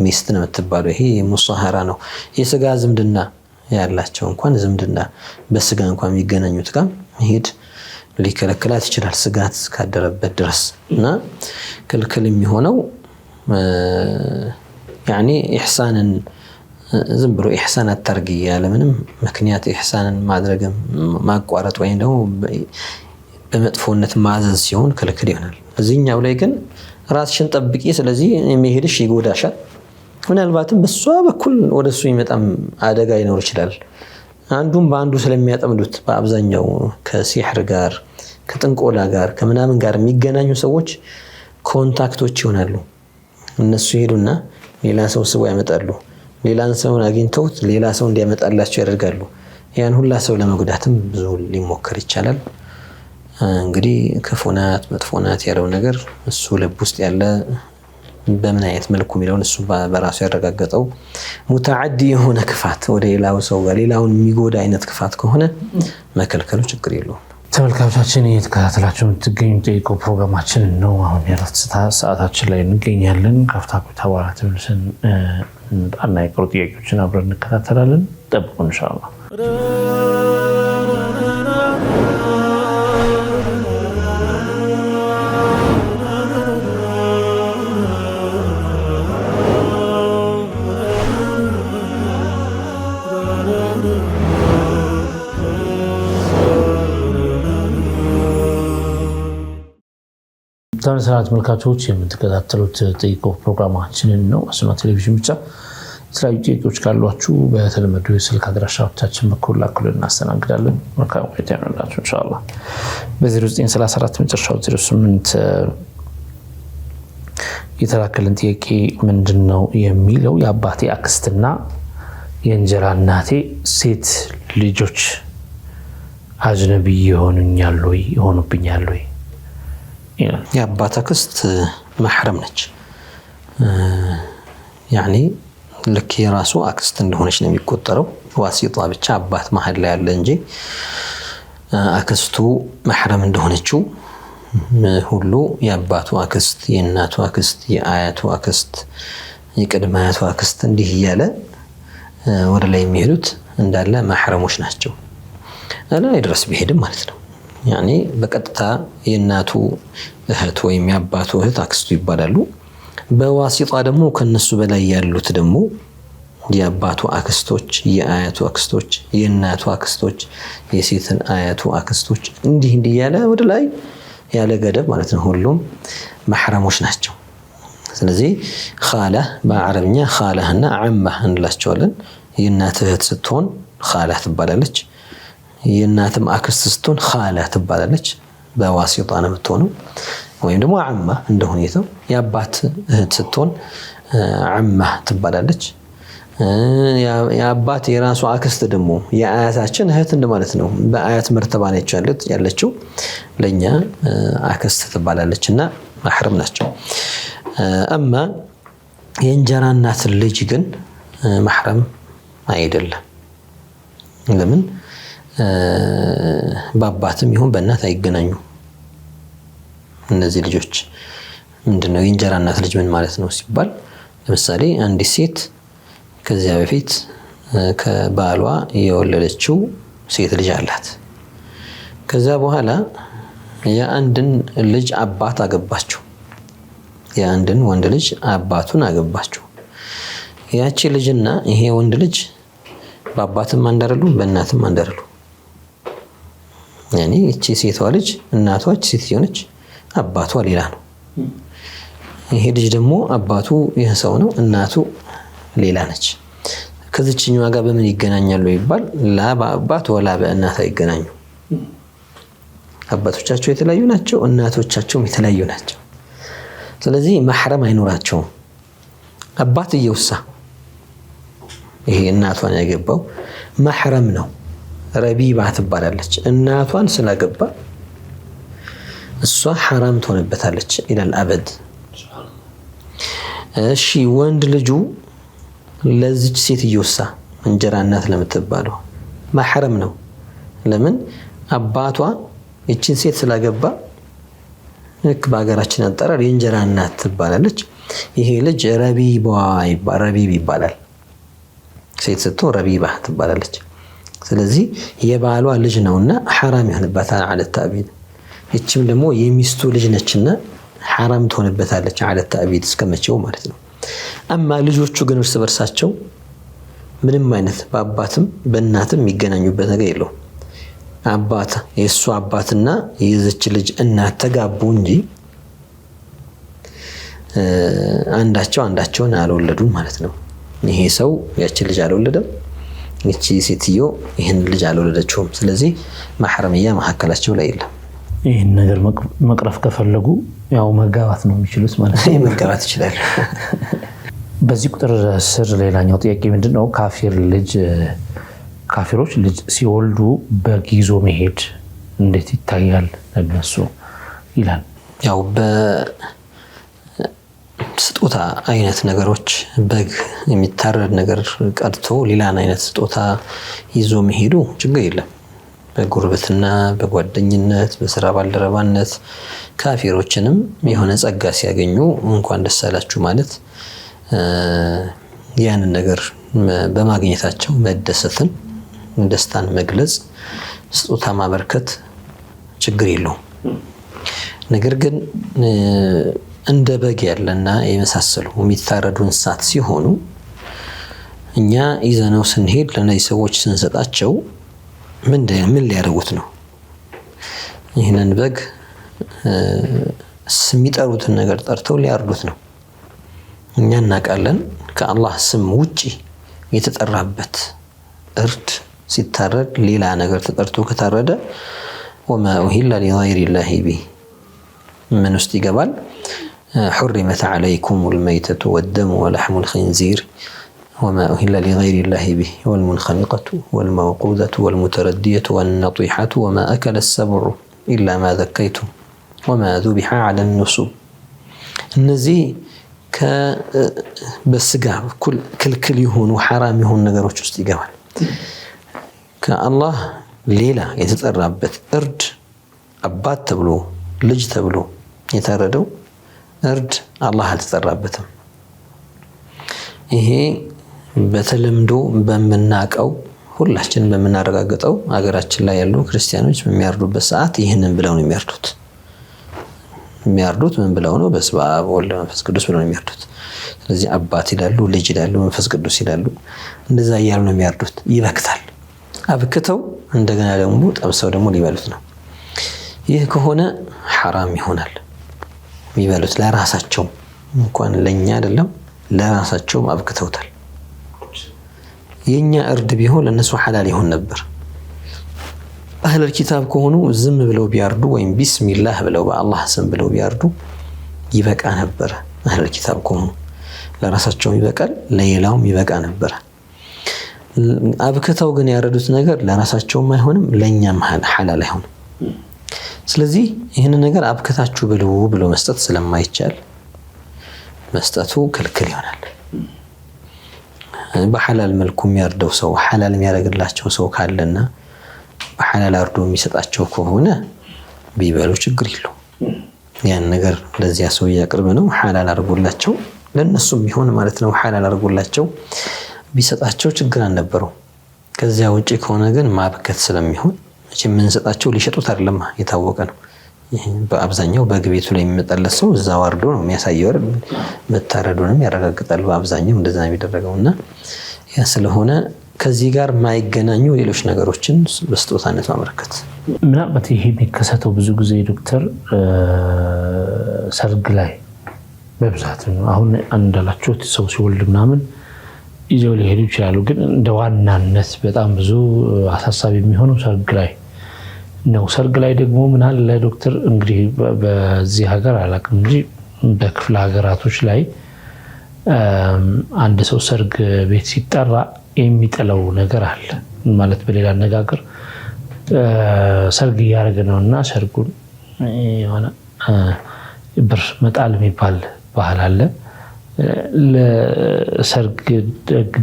ሚስት ነው የምትባለው። ይሄ ሙሳሃራ ነው። የስጋ ዝምድና ያላቸው እንኳን ዝምድና በስጋ እንኳን የሚገናኙት ጋር መሄድ ሊከለክላት ይችላል ስጋት ካደረበት ድረስ እና ክልክል የሚሆነው ያኒ ኢህሳንን ዝም ብሎ ኢህሳን አታርጊ ያለ ምንም ምክንያት ኢህሳንን ማድረግም ማቋረጥ ወይም ደግሞ በመጥፎነት ማዘዝ ሲሆን ክልክል ይሆናል። እዚህኛው ላይ ግን ራስሽን ጠብቂ፣ ስለዚህ መሄድሽ ይጎዳሻል። ምናልባትም በሷ በኩል ወደሱ ይመጣም አደጋ ይኖር ይችላል። አንዱም በአንዱ ስለሚያጠምዱት በአብዛኛው ከሲህር ጋር ከጥንቆላ ጋር ከምናምን ጋር የሚገናኙ ሰዎች ኮንታክቶች ይሆናሉ። እነሱ ይሄዱና ሌላ ሰው ስቦ ያመጣሉ። ሌላን ሰውን አግኝተውት ሌላ ሰው እንዲያመጣላቸው ያደርጋሉ። ያን ሁላ ሰው ለመጉዳትም ብዙ ሊሞከር ይቻላል። እንግዲህ ክፉናት መጥፎናት ያለው ነገር እሱ ልብ ውስጥ ያለ በምን አይነት መልኩ የሚለውን እሱ በራሱ ያረጋገጠው ሙተዓዲ የሆነ ክፋት ወደ ሌላው ሰው ጋር ሌላውን የሚጎዳ አይነት ክፋት ከሆነ መከልከሉ ችግር የለውም። ተመልካቾቻችን እየተከታተላችሁ የምትገኙ ጠይቁ ፕሮግራማችን ነው። አሁን የእረፍት ሰዓታችን ላይ እንገኛለን። ከአፍታ ቆይታ በኋላ ተመልሰን አንዳንድ የቀሩ ጥያቄዎችን አብረን እንከታተላለን። ጠብቁ ኢንሻአላህ። ተመልካቾች ተመልካቾች የምትከታተሉት ጠይቁ ፕሮግራማችንን ነው። አሱና ቴሌቪዥን ብቻ። የተለያዩ ጥያቄዎች ካሏችሁ በተለመዱ የስልክ አድራሻዎቻችን በኩል ላኩልን፣ እናስተናግዳለን። መልካም ቆይታ ይሁንላችሁ ኢንሻአላህ። በ0934 መጨረሻው 08 የተላከልን ጥያቄ ምንድነው የሚለው የአባቴ አክስትና የእንጀራ እናቴ ሴት ልጆች አጅነቢ ይሆኑብኛል ወይ? የአባት አክስት መሕረም ነች። ያኒ ልክ የራሱ አክስት እንደሆነች ነው የሚቆጠረው። ዋሲጣ ብቻ አባት መሀል ላይ ያለ እንጂ አክስቱ መሕረም እንደሆነችው ሁሉ የአባቱ አክስት፣ የእናቱ አክስት፣ የአያቱ አክስት፣ የቅድመ አያቱ አክስት እንዲህ እያለ ወደ ላይ የሚሄዱት እንዳለ መሕረሞች ናቸው። ላይ ድረስ ቢሄድም ማለት ነው። ያኒ በቀጥታ የእናቱ እህት ወይም የአባቱ እህት አክስቱ ይባላሉ። በዋሲጣ ደግሞ ከነሱ በላይ ያሉት ደግሞ የአባቱ አክስቶች፣ የአያቱ አክስቶች፣ የእናቱ አክስቶች፣ የሴትን አያቱ አክስቶች እንዲህ እያለ ወደ ላይ ያለ ገደብ ማለት ነው ሁሉም መሕረሞች ናቸው። ስለዚህ ኻላህ በአረብኛ ኻላህና ዐማህ እንላቸዋለን። የእናት እህት ስትሆን ኻላህ ትባላለች። የእናትም አክስት ስትሆን ኻላ ትባላለች። በዋሲጣ ነው የምትሆነው። ወይም ደግሞ ዐማ እንደ ሁኔታው። የአባት እህት ስትሆን ዐማ ትባላለች። የአባት የራሱ አክስት ደግሞ የአያታችን እህት እንደማለት ነው። በአያት መርተባ ነች ያለችው ለኛ አክስት ትባላለች እና መሕረም ናቸው። አማ የእንጀራ እናት ልጅ ግን መሕረም አይደለም። ለምን? በአባትም ይሁን በእናት አይገናኙ እነዚህ ልጆች። ምንድነው የእንጀራ እናት ልጅ ምን ማለት ነው ሲባል፣ ለምሳሌ አንዲት ሴት ከዚያ በፊት ከባሏ የወለደችው ሴት ልጅ አላት። ከዛ በኋላ የአንድን ልጅ አባት አገባችው። የአንድን ወንድ ልጅ አባቱን አገባችው። ያቺ ልጅና ይሄ ወንድ ልጅ በአባትም አንድ አይደሉም፣ በእናትም አንድ አይደሉም። ያኔ እቺ ሴቷ ልጅ እናቷ ሴት የሆነች አባቷ ሌላ ነው። ይሄ ልጅ ደግሞ አባቱ ይህ ሰው ነው፣ እናቱ ሌላ ነች። ከዚህኛው ጋር በምን ይገናኛሉ ይባል? ላ በአባት ወላ በእናት አይገናኙ። አባቶቻቸው የተለያዩ ናቸው፣ እናቶቻቸውም የተለያዩ ናቸው። ስለዚህ መሕረም አይኖራቸውም። አባትየውሳ ይሄ እናቷን ያገባው ማህረም ነው። ረቢባ ትባላለች። እናቷን ስላገባ እሷ ሐራም ትሆንበታለች ኢለል አበድ። እሺ ወንድ ልጁ ለዚች ሴትዮሳ እንጀራ እናት ለምትባለው ማህረም ነው። ለምን አባቷ እቺን ሴት ስላገባ ልክ በሀገራችን አጠራር የእንጀራ እናት ትባላለች። ይሄ ልጅ ረቢብ ይባላል። ሴት ስትሆን ረቢባ ትባላለች። ስለዚህ የባሏ ልጅ ነውና ሐራም ይሆንበታል አለ ተአቢድ። እቺም ደግሞ የሚስቱ ልጅ ነችና ሐራም ትሆንበታለች አለ ተአቢድ እስከመቼው ማለት ነው። አማ ልጆቹ ግን እርስ በርሳቸው ምንም አይነት በአባትም በእናትም የሚገናኙበት ነገር የለውም። አባት የእሱ አባትና የዚች ልጅ እናት ተጋቡ እንጂ አንዳቸውን አልወለዱም ማለት ነው። ይሄ ሰው ያችን ልጅ አልወለደም፣ እቺ ሴትዮ ይህን ልጅ አልወለደችውም። ስለዚህ ማህረምያ መካከላቸው ላይ የለም። ይህን ነገር መቅረፍ ከፈለጉ ያው መጋባት ነው የሚችሉት ማለት ነው። መጋባት ይችላል። በዚህ ቁጥር ስር ሌላኛው ጥያቄ ምንድነው? ካፊሮች ልጅ ሲወልዱ በግ ይዞ መሄድ እንዴት ይታያል ለነሱ ይላል። ያው በስጦታ አይነት ነገሮች በግ የሚታረድ ነገር ቀርቶ ሌላን አይነት ስጦታ ይዞ መሄዱ ችግር የለም። በጉርብትና፣ በጓደኝነት፣ በስራ ባልደረባነት ካፊሮችንም የሆነ ጸጋ ሲያገኙ እንኳን ደስ አላችሁ ማለት ያንን ነገር በማግኘታቸው መደሰትን፣ ደስታን መግለጽ፣ ስጦታ ማበርከት ችግር የለውም። ነገር ግን እንደ በግ ያለና የመሳሰሉ የሚታረዱ እንስሳት ሲሆኑ እኛ ይዘነው ስንሄድ ለነዚህ ሰዎች ስንሰጣቸው ምን ሊያደርጉት ነው? ይህንን በግ የሚጠሩትን ነገር ጠርተው ሊያርዱት ነው። እኛ እናውቃለን ከአላህ ስም ውጪ የተጠራበት እርድ ሲታረድ ሌላ ነገር ተጠርቶ ከታረደ ወማ ኡሂለ ሊገይሪላሂ ቢህ ምን ውስጥ ይገባል? حرمت عليكم الميتة والدم ولحم الخنزير وما أهل لغير الله به والمنخنقة والموقوذة والمتردية والنطيحة وما أكل السبع إلا ما ذكيتم وما ذبح على النصب. እነዚህ በስጋ ክልክል የሆኑ ሐራም የሆኑ ነገሮች ውስጥ ይገባል። ከአላህ ሌላ የተጠራበት እርድ አባት ተብሎ ልጅ ተብሎ የታረደው እርድ አላህ አልተጠራበትም። ይሄ በተለምዶ በምናቀው ሁላችን በምናረጋግጠው አገራችን ላይ ያሉ ክርስቲያኖች በሚያርዱበት ሰዓት ይህንን ብለው ነው የሚያርዱት። ምን ብለው ነው? በስመ አብ ወወልድ ወመንፈስ ቅዱስ ብለው ነው የሚያርዱት። ስለዚህ አባት ይላሉ፣ ልጅ ይላሉ፣ መንፈስ ቅዱስ ይላሉ። እንደዛ እያሉ ነው የሚያርዱት። ይበክታል። አብክተው እንደገና ደግሞ ጠብሰው ደግሞ ሊበሉት ነው። ይህ ከሆነ ሐራም ይሆናል። የሚበሉት ለራሳቸው እንኳን ለኛ አይደለም ለራሳቸውም አብክተውታል። የኛ እርድ ቢሆን ለነሱ ሐላል ይሆን ነበር። አህለል ኪታብ ከሆኑ ዝም ብለው ቢያርዱ ወይም ቢስሚላህ ብለው በአላህ ስም ብለው ቢያርዱ ይበቃ ነበር። አህለል ኪታብ ከሆኑ ለራሳቸውም ይበቃል፣ ለሌላውም ይበቃ ነበር። አብክተው ግን ያረዱት ነገር ለራሳቸውም አይሆንም፣ ለኛም ሐላል አይሆንም። ስለዚህ ይህንን ነገር አብክታችሁ ብሎ መስጠት ስለማይቻል መስጠቱ ክልክል ይሆናል። በሐላል መልኩ የሚያርደው ሰው ሐላል የሚያደርግላቸው ሰው ካለና በሐላል አርዶ የሚሰጣቸው ከሆነ ቢበሉ ችግር የለውም። ያን ነገር ለዚያ ሰው ያቅርብ ነው ሐላል አድርጎላቸው ለነሱም ቢሆን ማለት ነው ሐላል አድርጎላቸው ቢሰጣቸው ችግር አልነበረው። ከዚያ ውጪ ከሆነ ግን ማብከት ስለሚሆን የምንሰጣቸው ሊሸጡት አይደለም፣ የታወቀ ነው። በአብዛኛው በግቤቱ ላይ የሚመጣለት ሰው እዛው አርዶ ነው የሚያሳየው አይደል? መታረዱንም ያረጋግጣል። በአብዛኛው እንደዛ ነው የሚደረገውና ያ ስለሆነ ከዚህ ጋር ማይገናኙ ሌሎች ነገሮችን በስጦታነት ማመልከት። ምናልባት ይሄ የሚከሰተው ብዙ ጊዜ ዶክተር ሰርግ ላይ በብዛት ነው። አሁን እንዳላችሁት ሰው ሲወልድ ምናምን ይዘው ሊሄዱ ይችላሉ። ግን እንደ ዋናነት በጣም ብዙ አሳሳቢ የሚሆነው ሰርግ ላይ ነው። ሰርግ ላይ ደግሞ ምን አለ ዶክተር እንግዲህ በዚህ ሀገር አላውቅም እንጂ በክፍለ ሀገራቶች ላይ አንድ ሰው ሰርግ ቤት ሲጠራ የሚጠላው ነገር አለ ማለት በሌላ አነጋገር ሰርግ ያረገ ነውና ሰርጉን የሆነ ብር መጣል የሚባል ባህል አለ ለሰርግ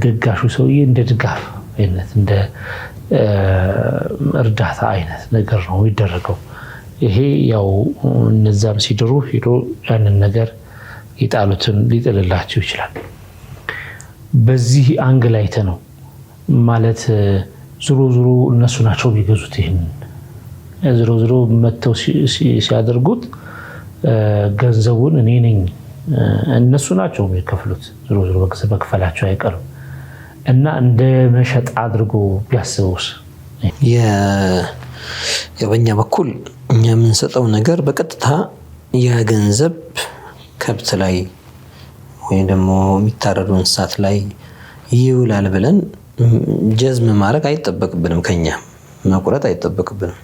ደጋሹ ሰውዬ እንደ ድጋፍ አይነት እንደ እርዳታ አይነት ነገር ነው ይደረገው ይሄ ያው እነዛም ሲድሩ ሄዶ ያንን ነገር ይጣሉትን ሊጥልላቸው ይችላል በዚህ አንግል አይተ ነው ማለት ዙሩ እነሱ ናቸው ቢገዙት ይሄን ዙሩ መተው ሲያደርጉት ገንዘቡን እኔ ነኝ እነሱ ናቸው የሚከፍሉት ዙሩ በክፈላቸው አይቀርም እና እንደ መሸጥ አድርጎ ቢያስቡስ የበኛ በኩል እኛ የምንሰጠው ነገር በቀጥታ ያ ገንዘብ ከብት ላይ ወይ ደግሞ የሚታረዱ እንስሳት ላይ ይውላል ብለን ጀዝም ማድረግ አይጠበቅብንም ከኛ መቁረጥ አይጠበቅብንም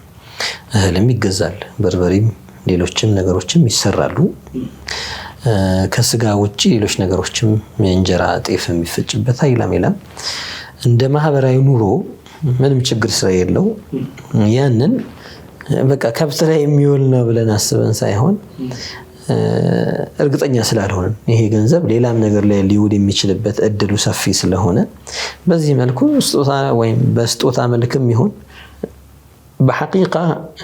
እህልም ይገዛል በርበሬም ሌሎችም ነገሮችም ይሰራሉ ከስጋ ውጪ ሌሎች ነገሮችም እንጀራ ጤፍ የሚፈጭበት አይላም እንደ ማህበራዊ ኑሮ ምንም ችግር ስለሌለው ያንን በቃ ከብት ላይ የሚውል ነው ብለን አስበን ሳይሆን እርግጠኛ ስላልሆነ ይሄ ገንዘብ ሌላም ነገር ላይ ሊውል የሚችልበት እድሉ ሰፊ ስለሆነ በዚህ መልኩ ስጦታ ወይም በስጦታ መልክም ይሁን በሐቂቃ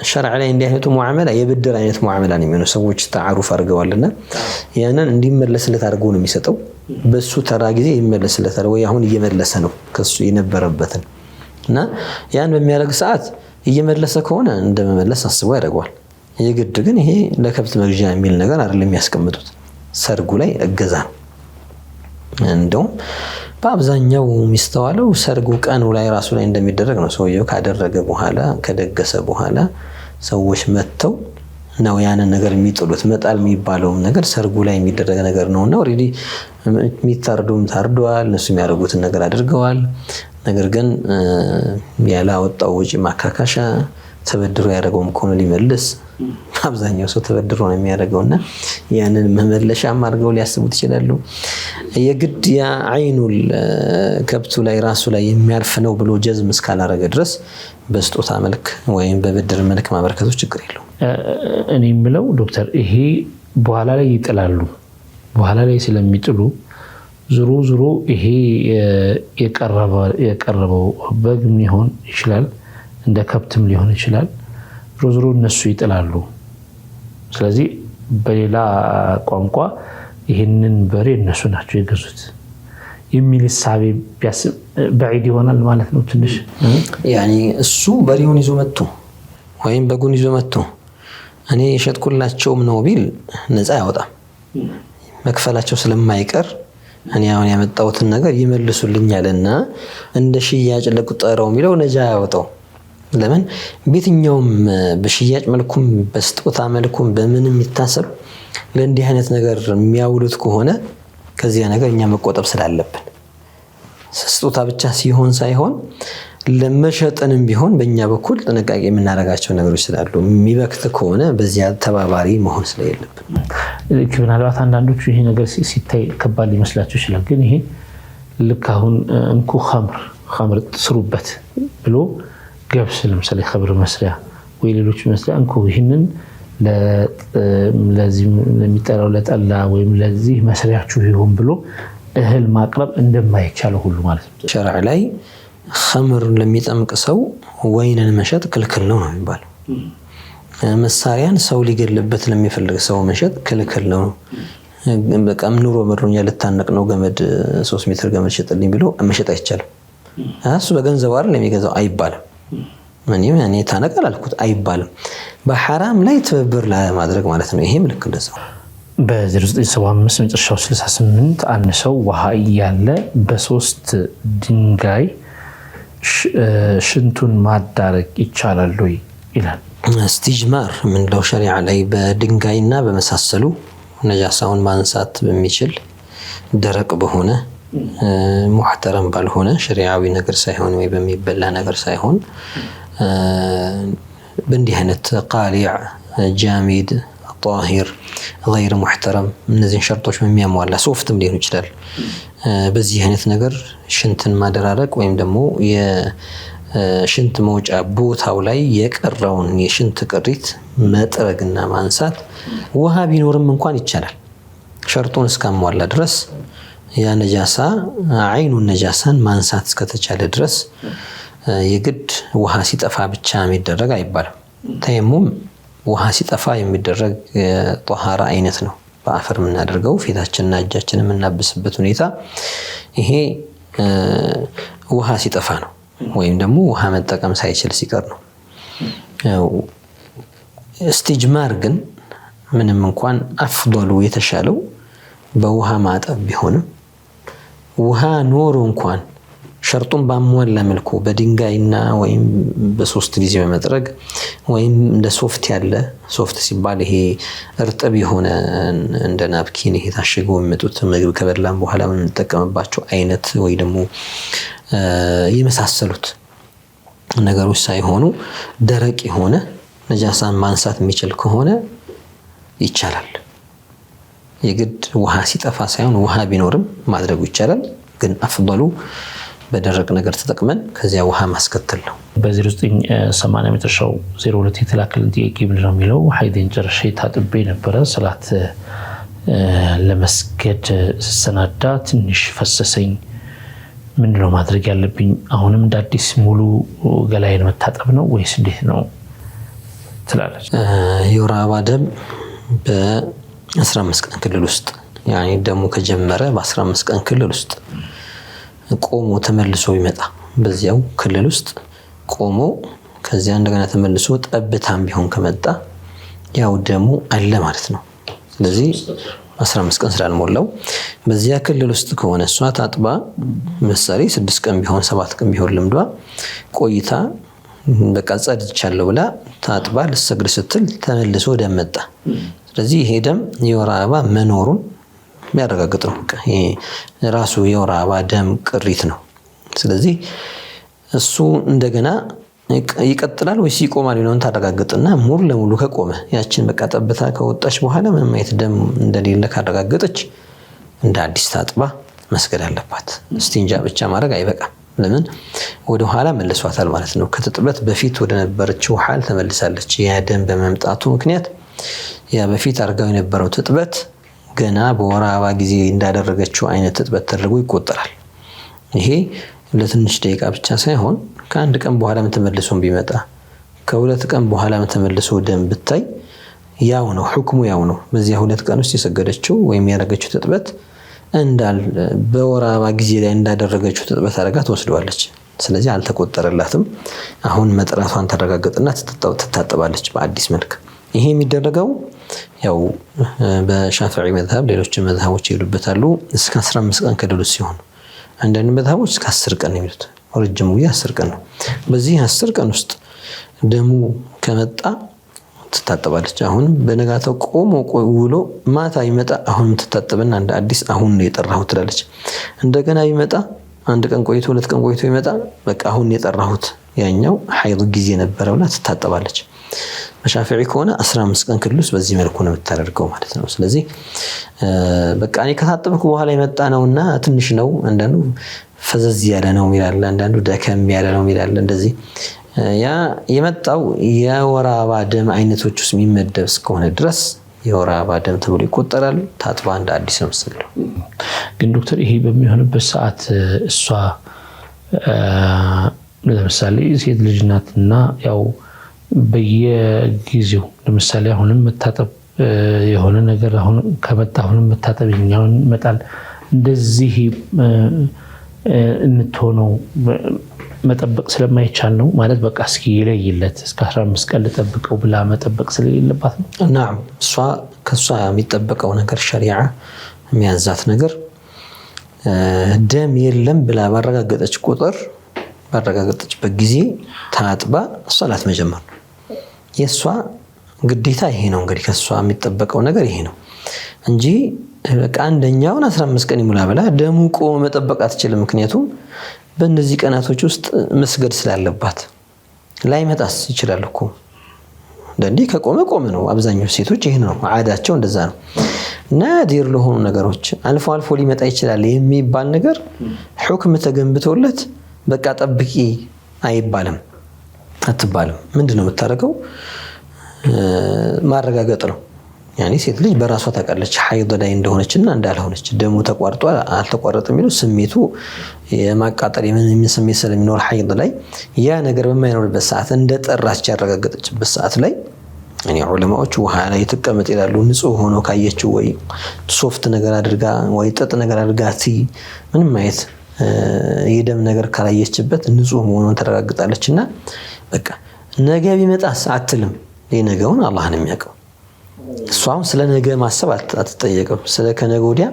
ሸርዕ ላይ እንዲህ አይነቱ ሙዓመላ የብድር አይነት ሙዓመላ ነው የሚሆነው ሰዎች ተዓሩፍ አድርገዋልና ያንን እንዲመለስለት አድርጎ ነው የሚሰጠው በሱ ተራ ጊዜ ይመለስለታል ወይ አሁን እየመለሰ ነው ከሱ የነበረበትን እና ያን በሚያደርግ ሰዓት እየመለሰ ከሆነ እንደመመለስ አስቦ ያደርገዋል የግድ ግን ይሄ ለከብት መግዣ የሚል ነገር አይደለም የሚያስቀምጡት ሰርጉ ላይ እገዛ እንደውም በአብዛኛው የሚስተዋለው ሰርጉ ቀኑ ላይ ራሱ ላይ እንደሚደረግ ነው ሰውየው ካደረገ በኋላ ከደገሰ በኋላ ሰዎች መተው ነው ያንን ነገር የሚጥሉት መጣል የሚባለው ነገር ሰርጉ ላይ የሚደረግ ነገር ነውና ኦሬዲ የሚታርዱም ታርደዋል እነሱ የሚያደርጉትን ነገር አድርገዋል ነገር ግን ያላወጣው ወጪ ማካካሻ ተበድሮ ያደረገውም ከሆነ ሊመልስ አብዛኛው ሰው ተበድሮ ነው የሚያደርገውና ያንን መመለሻም አድርገው ሊያስቡት ይችላሉ የግድ ያ አይኑል ከብቱ ላይ ራሱ ላይ የሚያርፍ ነው ብሎ ጀዝም እስካላረገ ድረስ በስጦታ መልክ ወይም በብድር መልክ ማበርከቱ ችግር የለውም እኔ የምለው ዶክተር ይሄ በኋላ ላይ ይጥላሉ በኋላ ላይ ስለሚጥሉ ዙሩ ይሄ የቀረበው በግም ሊሆን ይችላል እንደ ከብትም ሊሆን ይችላል ዙሩ እነሱ ይጥላሉ ስለዚህ በሌላ ቋንቋ ይሄንን በሬ እነሱ ናቸው የገዙት የሚል ሐሳብ ቢያስብ بعيد ይሆናል ማለት ነው ትንሽ ያኒ እሱ በሬውን ይዞ መጥቶ ወይም በጉን ይዞ መጥቶ እኔ ሸጥኩላቸውም ነው ቢል ነፃ ያወጣም መክፈላቸው ስለማይቀር እኔ አሁን ያመጣሁትን ነገር ይመልሱልኛልና እንደ ሽያጭ ለቁጠራው የሚለው ነጃ ያወጣው ለምን በየትኛውም በሽያጭ መልኩም በስጦታ መልኩም በምንም ይታሰብ ለእንዲህ አይነት ነገር የሚያውሉት ከሆነ ከዚያ ነገር እኛ መቆጠብ ስላለብን ስጦታ ብቻ ሲሆን ሳይሆን ለመሸጥንም ቢሆን በእኛ በኩል ጥንቃቄ የምናደርጋቸው ነገሮች ስላሉ የሚበክት ከሆነ በዚያ ተባባሪ መሆን ስለሌለብን ምናልባት አንዳንዶቹ ይሄ ነገር ሲታይ ከባድ ሊመስላቸው ይችላል ግን ይሄ ልክ አሁን እንኩ ኸምር ስሩበት ብሎ ገብስ ለምሳሌ ኸብር መስሪያ ወይ ሌሎች መስሪያ እንኩ ይሄንን ለዚህ ለሚጠራው ለጠላ ወይም ለዚህ መስሪያችሁ ይሁን ብሎ እህል ማቅረብ እንደማይቻለው ሁሉ ማለት ነው ሸርዕ ላይ ኸምር ለሚጠምቅ ሰው ወይንን መሸጥ ክልክል ነው የሚባለው መሳሪያን ሰው ሊገልበት ለሚፈልግ ሰው መሸጥ ክልክል ነው በቃም ኑሮ መሮኛ ለታነቅ ነው ገመድ 3 ሜትር ገመድ ሸጥልኝ ብሎ መሸጥ አይቻልም እሱ በገንዘብ አይደል የሚገዛው አይባልም እኔ ታነቀል አልኩት አይባልም በሐራም ላይ ትብብር ለማድረግ ማለት ነው ይሄም ልክ እንደዛው በ1975 መጨረሻው 68 አንድ ሰው ውሃ እያለ በ3 ድንጋይ ሽንቱን ማዳረቅ ይቻላል ወይ ይላል استجمار من لو شريعة لي بدنجاينا بمساسلو نجاسون مانسات بميشل درق بهونه محترم بالهونه شريعوي نجر سايهون ويبمي بلا نجر سايهون بندي هنت قالع جامد ጣሂር ገይር ሙሕተረም እነዚህን ሸርጦች የሚያሟላ ሶፍትም ሊሆን ይችላል። በዚህ አይነት ነገር ሽንትን ማደራረቅ ወይም ደግሞ የሽንት መውጫ ቦታው ላይ የቀረውን የሽንት ቅሪት መጥረግና ማንሳት ውሃ ቢኖርም እንኳን ይቻላል። ሸርጡን እስካሟላ ድረስ ያ ነጃሳ አይኑን ነጃሳን ማንሳት እስከተቻለ ድረስ የግድ ውሃ ሲጠፋ ብቻ የሚደረግ አይባልም። ተየሙም ውሃ ሲጠፋ የሚደረግ ጧሃራ አይነት ነው። በአፈር የምናደርገው ፊታችንና እጃችንን የምናብስበት ሁኔታ ይሄ ውሃ ሲጠፋ ነው፣ ወይም ደግሞ ውሃ መጠቀም ሳይችል ሲቀር ነው። እስትጅማር ግን ምንም እንኳን አፍዶሉ የተሻለው በውሃ ማጠብ ቢሆንም ውሃ ኖሮ እንኳን ሸርጡን ባሟላ መልኩ በድንጋይና ወይም በሶስት ጊዜ በመጥረግ ወይም እንደ ሶፍት ያለ ሶፍት ሲባል ይሄ እርጥብ የሆነ እንደ ናፕኪን ይሄ ታሽገው የሚመጡት ምግብ ከበላን በኋላ የምንጠቀምባቸው አይነት ወይ ደግሞ የመሳሰሉት ነገሮች ሳይሆኑ ደረቅ የሆነ ነጃሳን ማንሳት የሚችል ከሆነ ይቻላል። የግድ ውሃ ሲጠፋ ሳይሆን ውሃ ቢኖርም ማድረጉ ይቻላል። ግን አፍضሉ በደረቅ ነገር ተጠቅመን ከዚያ ውሃ ማስከተል ነው። በ0980 መጨረሻው 02 የተላከልን ጥያቄ ምንድነው የሚለው? ሀይዴን ጨርሼ ታጥቤ ነበረ። ሰላት ለመስገድ ስሰናዳ ትንሽ ፈሰሰኝ። ምንድነው ማድረግ ያለብኝ? አሁንም እንደ አዲስ ሙሉ ገላዬን መታጠብ ነው ወይስ እንዴት ነው ትላለች። የወር አበባ ደም በ15 ቀን ክልል ውስጥ ያኔ ደሙ ከጀመረ በ15 ቀን ክልል ውስጥ ቆሞ ተመልሶ ይመጣ። በዚያው ክልል ውስጥ ቆሞ ከዚያ እንደገና ተመልሶ ጠብታም ቢሆን ከመጣ ያው ደሙ አለ ማለት ነው። ስለዚህ 15 ቀን ስላልሞላው በዚያ ክልል ውስጥ ከሆነ እሷ ታጥባ ምሳሌ 6 ቀን ቢሆን 7 ቀን ቢሆን ልምዷ ቆይታ በቃ ጸድቻለሁ ብላ ታጥባ ልትሰግድ ስትል ተመልሶ ደም መጣ። ስለዚህ ይሄ ደም የወር አበባ መኖሩን የሚያረጋግጥ ነው። ይሄ ራሱ የወር አበባ ደም ቅሪት ነው። ስለዚህ እሱ እንደገና ይቀጥላል ወይስ ይቆማል ነው ታረጋግጥና ሙሉ ለሙሉ ከቆመ ያችን በቃ ጠብታ ከወጣች በኋላ ምንም አይነት ደም እንደሌለ ካረጋገጠች እንደ አዲስ ታጥባ መስገድ አለባት። እስቲንጃ ብቻ ማድረግ አይበቃም። ለምን ወደ ኋላ መልሷታል ማለት ነው። ከተጥበት በፊት ወደ ነበረችው ሐል ተመልሳለች። ያ ደም በመምጣቱ ምክንያት ያ በፊት አርጋው የነበረው ትጥበት ገና በወር አበባ ጊዜ እንዳደረገችው አይነት ትጥበት ተደርጎ ይቆጠራል። ይሄ ለትንሽ ደቂቃ ብቻ ሳይሆን ከአንድ ቀን በኋላ ተመልሶም ቢመጣ ከሁለት ቀን በኋላ ተመልሶ ደም ብታይ ያው ነው፣ ሁክሙ ያው ነው። በዚያ ሁለት ቀን ውስጥ የሰገደችው ወይም ያደረገችው ትጥበት እንዳል በወር አበባ ጊዜ ላይ እንዳደረገችው ትጥበት አረጋ ትወስደዋለች። ስለዚህ አልተቆጠረላትም። አሁን መጥራቷን ተረጋግጥና ትታጠባለች በአዲስ መልክ። ይሄ የሚደረገው ያው በሻፊዒ መዝሀብ ሌሎች መዝሀቦች ይሉበታሉ እስከ 15 ቀን ክልል ሲሆን አንዳንድ መዝሀቦች እስከ 10 ቀን የሚሉት ረጅሙ ጊዜ 10 ቀን ነው። በዚህ 10 ቀን ውስጥ ደሙ ከመጣ ትታጠባለች። አሁን በነጋታው ቆሞ ውሎ ማታ ይመጣ አሁን ትታጠብና እንደ አዲስ አሁን ነው የጠራሁት ትላለች። እንደገና ይመጣ አንድ ቀን ቆይቶ ሁለት ቀን ቆይቶ ይመጣ በቃ አሁን የጠራሁት ያኛው ሐይድ ጊዜ ነበረውና ትታጠባለች። በሻፊዒ ከሆነ 15 ቀን ክልል ውስጥ በዚህ መልኩ ነው የምታደርገው ማለት ነው። ስለዚህ በቃ እኔ ከታጠብኩ በኋላ የመጣ ነውና ትንሽ ነው፣ አንዳንዱ ፈዘዝ ያለ ነው ይላል፣ አንዳንዱ ደከም ያለ ነው ይላል። እንደዚህ ያ የመጣው የወር አበባ ደም አይነቶች ውስጥ የሚመደብ እስከሆነ ድረስ የወር አበባ ደም ተብሎ ይቆጠራል። ታጥባ እንደ አዲስ ነው የምትሰግደው። ግን ዶክተር ይሄ በሚሆንበት ሰዓት እሷ ለምሳሌ ሴት ልጅ ናትና ያው በየጊዜው ለምሳሌ አሁንም መታጠብ የሆነ ነገር አሁን ከመጣ አሁንም መታጠብ ይኛውን ይመጣል። እንደዚህ እንትሆነው መጠበቅ ስለማይቻል ነው ማለት በቃ እስኪ ይለይለት እስከ 15 ቀን ልጠብቀው ብላ መጠበቅ ስለሌለባት ነው። ናም እሷ ከሷ የሚጠበቀው ነገር ሸሪዓ የሚያዛት ነገር ደም የለም ብላ ባረጋገጠች ቁጥር ባረጋገጠችበት ጊዜ ታጥባ ሶላት መጀመር ነው የሷ ግዴታ። ይሄ ነው እንግዲህ ከሷ የሚጠበቀው ነገር ይሄ ነው እንጂ በቃ አንደኛውን 15 ቀን ይሙላ ብላ ደሙ ቆሞ መጠበቅ አትችልም። ምክንያቱም በእነዚህ ቀናቶች ውስጥ መስገድ ስላለባት ላይመጣስ ይችላል እኮ እንደንዲ ከቆመ ቆመ ነው አብዛኛው ሴቶች ይሄን ነው ዓዳቸው እንደዛ ነው ናዲር ለሆኑ ነገሮች አልፎ አልፎ ሊመጣ ይችላል የሚባል ነገር ሁክም ተገንብቶለት በቃ ጠብቂ አይባልም አትባልም ምንድነው የምታረገው ማረጋገጥ ነው ያኒ ሴት ልጅ በራሷ ታውቃለች ሐይድ ላይ እንደሆነችና እንዳልሆነች ደሙ ተቋርጧ አልተቋረጠም የሚለው ስሜቱ የማቃጠል የምን ስሜት ስለሚኖር ሐይድ ላይ ያ ነገር በማይኖርበት ሰዓት እንደጠራች ያረጋገጠችበት ሰዓት ላይ እኔ ዑለማዎች ውሃ ላይ ተቀመጥ ይላሉ ንጹህ ሆኖ ካየችው ወይ ሶፍት ነገር አድርጋ ወይ ጥጥ ነገር አድርጋ ምንም ማየት የደም ነገር ካላየችበት ንጹህ መሆኑን ተረጋግጣለችና በቃ ነገ ቢመጣስ አትልም የነገውን አላህ ነው የሚያውቀው እሷም ስለ ነገ ማሰብ አትጠየቅም ስለ ከነገ ወዲያ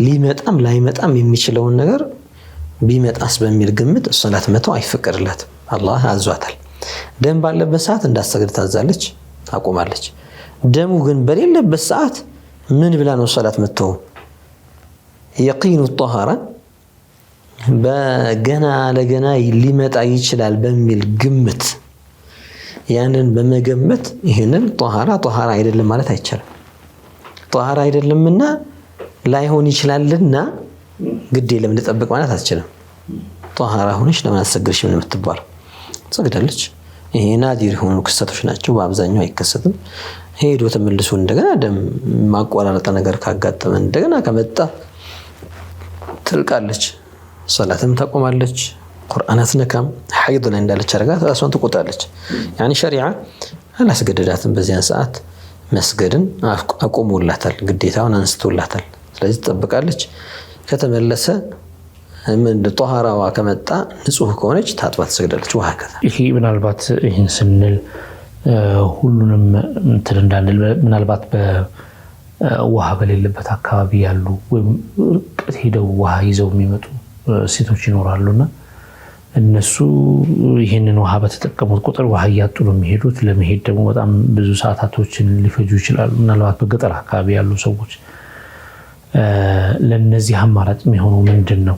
ሊመጣም ላይመጣም የሚችለውን ነገር ቢመጣስ በሚል ግምት ሶላት መተው አይፈቀድላትም አላህ አዟታል ደም ባለበት ሰዓት እንዳሰግድ ታዛለች አቆማለች ደሙ ግን በሌለበት ሰዓት ምን ብላ ነው ሶላት መተው የቂኑ الطهارة በገና ለገና ሊመጣ ይችላል በሚል ግምት ያንን በመገመት ይሄንን ጧሃራ አይደለም ማለት አይቻልም ጧሃራ አይደለምና ላይሆን ይችላልና ግድ የለም ልጠብቅ ማለት አትችልም ጧሃራ ሆነሽ ለምን አሰግርሽ ምን የምትባል ሰግዳለች ይሄ ናዲር ሆኖ ክስተቶች ናቸው በአብዛኛው አይከሰትም ሄዶ ተመልሶ እንደገና ደም ማቋረጥ ነገር ካጋጠመ እንደገና ከመጣ ትልቃለች ሶላትም ታቆማለች ቁርአን አትነካም ሐይድ ላይ እንዳለች አረጋት ራሷን ትቆጣለች ያኒ ሸሪዓ አላስገደዳትም በዚያን ሰዓት መስገድን አቆሞላታል ግዴታውን አንስቶላታል ስለዚህ ትጠብቃለች ከተመለሰ ምን ጧሃራዋ ከመጣ ንጹህ ከሆነች ታጥባ ትሰግዳለች ወሃከዛ ይሄ ምናልባት ይሄን ስንል ሁሉንም እንትን እንዳንል ምናልባት በውሃ በሌለበት አካባቢ ያሉ ወይም ርቀት ሄደው ውሃ ይዘው የሚመጡ ሴቶች ይኖራሉና እነሱ ይሄንን ውሃ በተጠቀሙት ቁጥር ውሃ ያጡ ነው የሚሄዱት ለመሄድ ደግሞ በጣም ብዙ ሰዓታቶችን ሊፈጁ ይችላሉ ምናልባት በገጠር አካባቢ ያሉ ሰዎች ለነዚህ አማራጭ የሚሆነው ምንድነው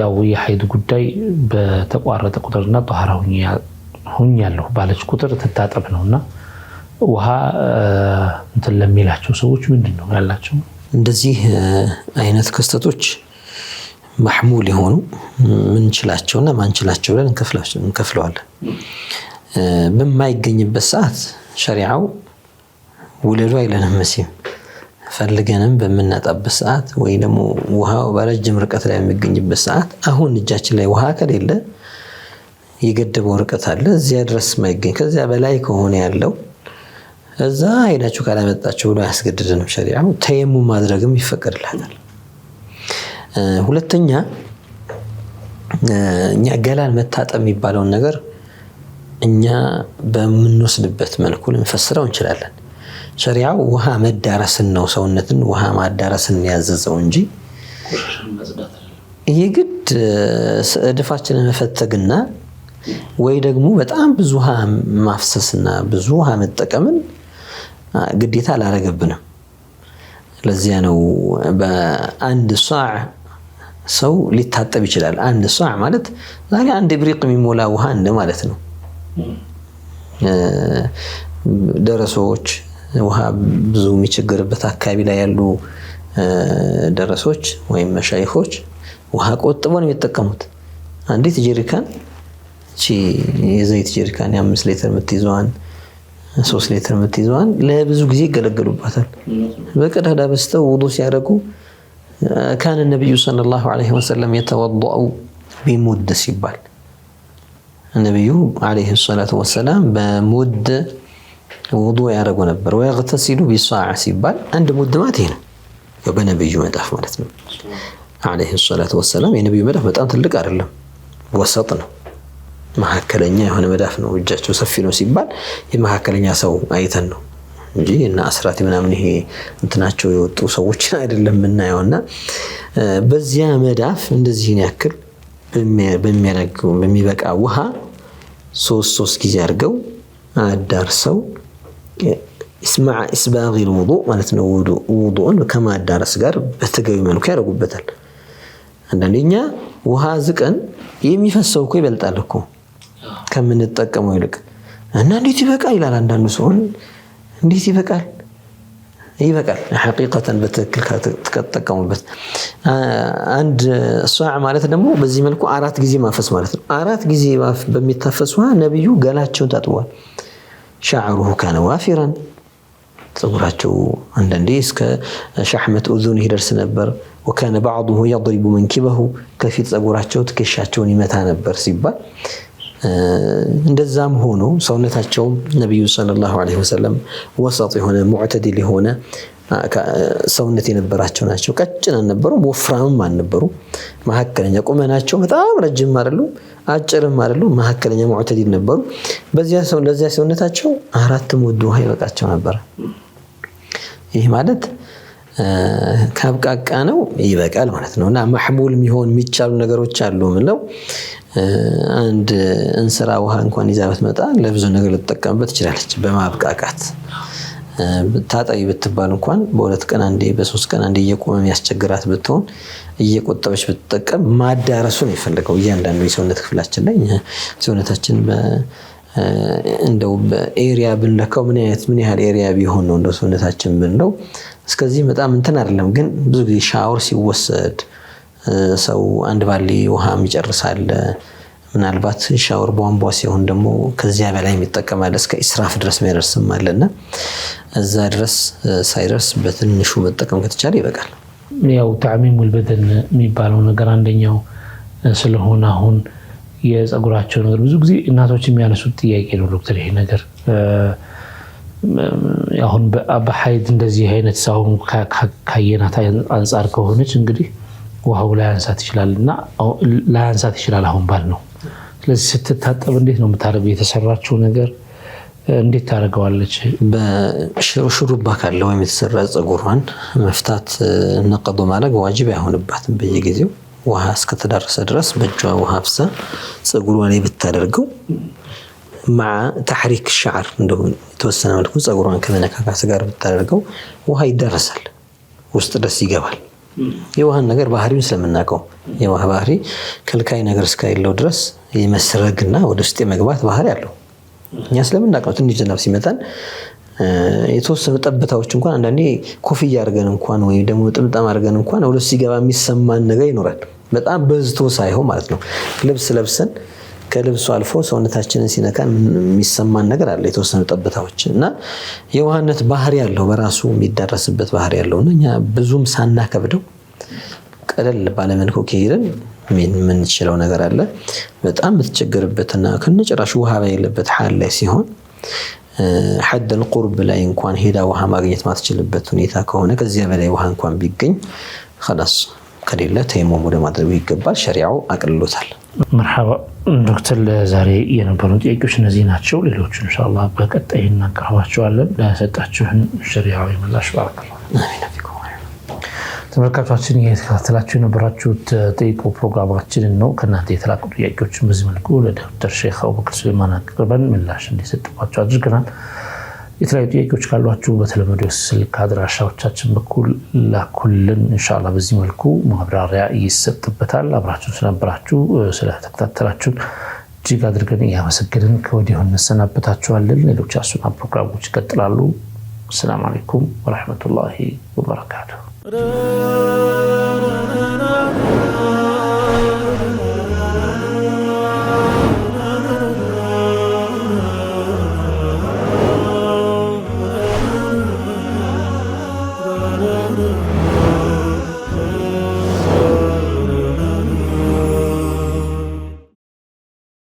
ያው የሐይድ ጉዳይ በተቋረጠ ቁጥርና ጧሃራ ሆኛለሁ ባለች ቁጥር ተታጠብ ነውና ውሃ እንትን ለሚላቸው ሰዎች ምንድነው ያላቸው እንደዚህ አይነት ክስተቶች محمول يهونو من شلاتشونا ما نشلاتشو لنا نكفلوها بما يجنب بالساعات شريعة ولدوا إلى نمسيم فلقينا بمنا طب بالساعات وينمو وها وبرجم ركعت لين يجنب بالساعات أهون نجاتش لي وها كريلا يقدموا ركعت هلا زياد رسم يجين كذا بلايك هون يالله إذا إذا شو كلامات تشوفوا له أسقط الجنب شريعة وتيمم ما درجم يفكر لهذا ሁለተኛ እኛ ገላል መታጠብ የሚባለውን ነገር እኛ በመንወስድበት መልኩ ልንፈስረው እንችላለን ሸሪዓው ውሃ መዳረስን ነው ሰውነትን ውሃ ማዳረስን ያዘዘው እንጂ ይሄ ግድ እድፋችንን መፈተግና ወይ ደግሞ በጣም ብዙ ውሃ ማፍሰስና ብዙ ውሃ መጠቀምን ግዴታ አላረገብንም ለዚያ ነው በአንድ ሷዕ ሰው ሊታጠብ ይችላል አንድ ሷዕ ማለት ዛሬ አንድ ብሪቅ የሚሞላ ውሃ እንደ ማለት ነው ደረሶች ውሃ ብዙ የሚቸገርበት አካባቢ ላይ ያሉ ደረሶች ወይም መሻይኾች ውሃ ቆጥበው ነው የሚጠቀሙት አንዲት ጀሪካን የዘይት ጀሪካን 5 ሊትር የምትይዘዋን 3 ሊትር የምትይዘዋን ለብዙ ጊዜ ይገለገሉባታል በቀዳዳ በስተው ውዱእ ሲያደርጉ كان النبي صلى الله عليه وسلم يتوضأ بمد سيبال النبي عليه الصلاة والسلام بمد وضوء يعرق نبر ويغتسل بصاع سيبال عند مد ما تهنا يبقى نبي مدف مالتنا عليه الصلاة والسلام يا نبي مدف متأنت اللي قارلهم وسطنا ما هكلنيا هنا مدافنه وجهته سفينه سيبال ما هكلنيا سو أيتنه እንጂ እና አስራት ምናምን ይሄ እንትናቸው የወጡ ሰዎች አይደለም እናየውና በዚያ መዳፍ እንደዚህ ያክል በሚበቃ ውሃ ሶስት ጊዜ አድርገው አዳርሰው اسمع اسباغ الوضوء ማለት ነው ውዱኡን ከማዳረስ ጋር በተገቢ መልኩ ያደርጉበታል አንደኛ ውሃ ዝቀን የሚፈሰው እኮ ይበልጣል እኮ ከምንጠቀመው ይልቅ እና እንዴት ይበቃል ይላል አንዳንዱ ሰው። እንዴት ይበቃል? ይበቃል ሐቂቀተን በትክክል ከተጠቀሙበት። አንድ ሷዕ ማለት ደግሞ በዚህ መልኩ 4 ጊዜ ማፈስ ማለት ነው። 4 ጊዜ በሚታፈስ ውሃ ነብዩ ገላቸውን ታጥበዋል። ሸዕሩሁ ካነ ዋፊራን ፀጉራቸው አንዳንዴ እስከ ሸሕመት ኡዙን ይደርስ ነበር። ወካነ ባዕዱሁ የድሪቡ መንኪበሁ ከፊት ፀጉራቸው ትከሻቸውን ይመታ ነበር ሲባል እንደዛም ሆኖ ሰውነታቸው ነብዩ ሰለላሁ ዐለይሂ ወሰለም ወሰጥ የሆነ ሙዕተዲል የሆነ ሰውነት የነበራቸው ናቸው። ቀጭን አልነበሩም፣ ወፍራምም አልነበሩም። መካከለኛ ቁመናቸው በጣም ረጅም አይደሉም፣ አጭርም አይደሉም፣ መካከለኛ ሙዕተዲል ነበሩ። ለዚያ ሰውነታቸው 4 ሙድ ውሃ ይበቃቸው ነበር። ይህ ማለት ካብቃቃ ነው ይበቃል ማለት ነውና መሕሙል የሚሆን የሚቻሉ ነገሮች አሉ ምለው አንድ እንስራ ውሃ እንኳን ይዛ ብትመጣ ለብዙ ነገር ልትጠቀምበት ትችላለች። በማብቃቃት ታጣይ ብትባል እንኳን በ2 ቀን አንዴ በ3 ቀን አንዴ እየቆመ የሚያስቸግራት ብትሆን እየቆጠበች ብትጠቀም ማዳረሱን ይፈልገው እያንዳንዱ የሰውነት ክፍላችን ላይ ሰውነታችን እንደው በኤሪያ ብንለካው ምን ያህል ኤሪያ ቢሆን ነው እንደው ሰውነታችን ብንለው እስከዚህ በጣም እንትን አይደለም። ግን ብዙ ጊዜ ሻወር ሲወሰድ ሰው አንድ ባሊ ውሃ ይጨርሳል። ምናልባት ሻወር ቧንቧ ሲሆን ደግሞ ከዚያ በላይ የሚጠቀማል እስከ ኢስራፍ ድረስ የሚያደርስም አለና እዛ ድረስ ሳይደርስ በትንሹ መጠቀም ከተቻለ ይበቃል። ያው ተዕሚሙል በደን የሚባለው ነገር አንደኛው ስለሆነ አሁን የፀጉራቸው ነገር ብዙ ጊዜ እናቶች የሚያነሱት ጥያቄ ነው። ዶክተር ይሄ ነገር አሁን በሐይድ እንደዚህ አይነት ሰው ካየናት አንፃር ከሆነች እንግዲህ ውሃው ላይ አንሳት ይችላልና ላይ አንሳት ይችላል አሁን ባል ነው። ስለዚህ ስትታጠብ እንዴት ነው የምታረገው? የተሰራችው ነገር እንዴት ታረጋዋለች? በሹሩባ ካለ ወይም የተሰራ ፀጉሯን መፍታት ነቀዶ ማድረግ ዋጅብ አይሆንባትም። በየጊዜው ውሃ እስከተዳረሰ ድረስ በእጇ ውሃ አፍሳ ፀጉሯ ላይ ብታደርገው مع تحريك الشعر እንደሆነ የተወሰነ መልኩ ፀጉሯን ከመነካካት ጋር ብታደርገው ውሃ ይደርሳል፣ ውስጥ ድረስ ይገባል። የውሃን ነገር ባህሪውን ስለምናውቀው የውሃ ባህሪ ከልካይ ነገር እስካይለው ድረስ የመስረግና ወደ ውስጥ የመግባት ባህሪ አለው። እኛ ስለምናውቀው ትንሽ ዝናብ ሲመጣን የተወሰኑ ጠብታዎች እንኳን አንዳንዴ ኮፍያ አድርገን እንኳን ወይ ደግሞ ጥምጣም አድርገን እንኳን ወደ ውስጥ ሲገባ የሚሰማን ነገር ይኖራል። በጣም በዝቶ ሳይሆን ማለት ነው። ልብስ ለብሰን ከልብሱ አልፎ ሰውነታችንን ሲነካን የሚሰማን ነገር አለ፣ የተወሰኑ ጠብታዎች እና የውሃነት ባህሪ ያለው በራሱ የሚዳረስበት ባህሪ ያለውና እኛ ብዙም ሳናከብደው ቀለል ባለመልኩ ከሄደን ምን ይችላል ነገር አለ። በጣም በተቸገረበትና ከነጭራሹ ውሃ ባይለበት ሐል ላይ ሲሆን حد القرب ላይ እንኳን ሄዳ ውሃ ማግኘት ማትችልበት ሁኔታ ከሆነ ከዚያ በላይ ውሃ እንኳን ቢገኝ خلاص ከሌለ ተይሞም ወደ ማድረግ ይገባል። ሸሪዓው አቅልሎታል። مرحبا ዶክተር ለዛሬ የነበሩን ጥያቄዎች እነዚህ ናቸው። ሌሎቹ ኢንሻአላህ በቀጣይ እናቀርባቸዋለን። ለሰጣችሁን ሸሪዓዊ ምላሽ ባረከላሁ። አሚን። ተመልካቾቻችን እየተከታተላችሁ የነበራችሁት ጠይቁ ፕሮግራማችንን ነው። ከእናንተ የተላኩ ጥያቄዎችን በዚህ መልኩ ለዶክተር ሼክ አቡበክር ሱሌማን አቅርበን ምላሽ እንዲሰጥባቸው አድርገናል። የተለያዩ ጥያቄዎች ካሏችሁ በተለመደው ስልክ አድራሻዎቻችን በኩል ላኩልን። ኢንሻአላህ በዚህ መልኩ ማብራሪያ ይሰጥበታል። አብራችሁን ስለነበራችሁ ስለተከታተላችሁ እጅግ አድርገን እያመሰገንን ከወዲሁ እንሰናበታችኋለን። ሌሎች አሱና ፕሮግራሞች ይቀጥላሉ። ሰላም አለይኩም ወራህመቱላሂ ወበረካቱሁ።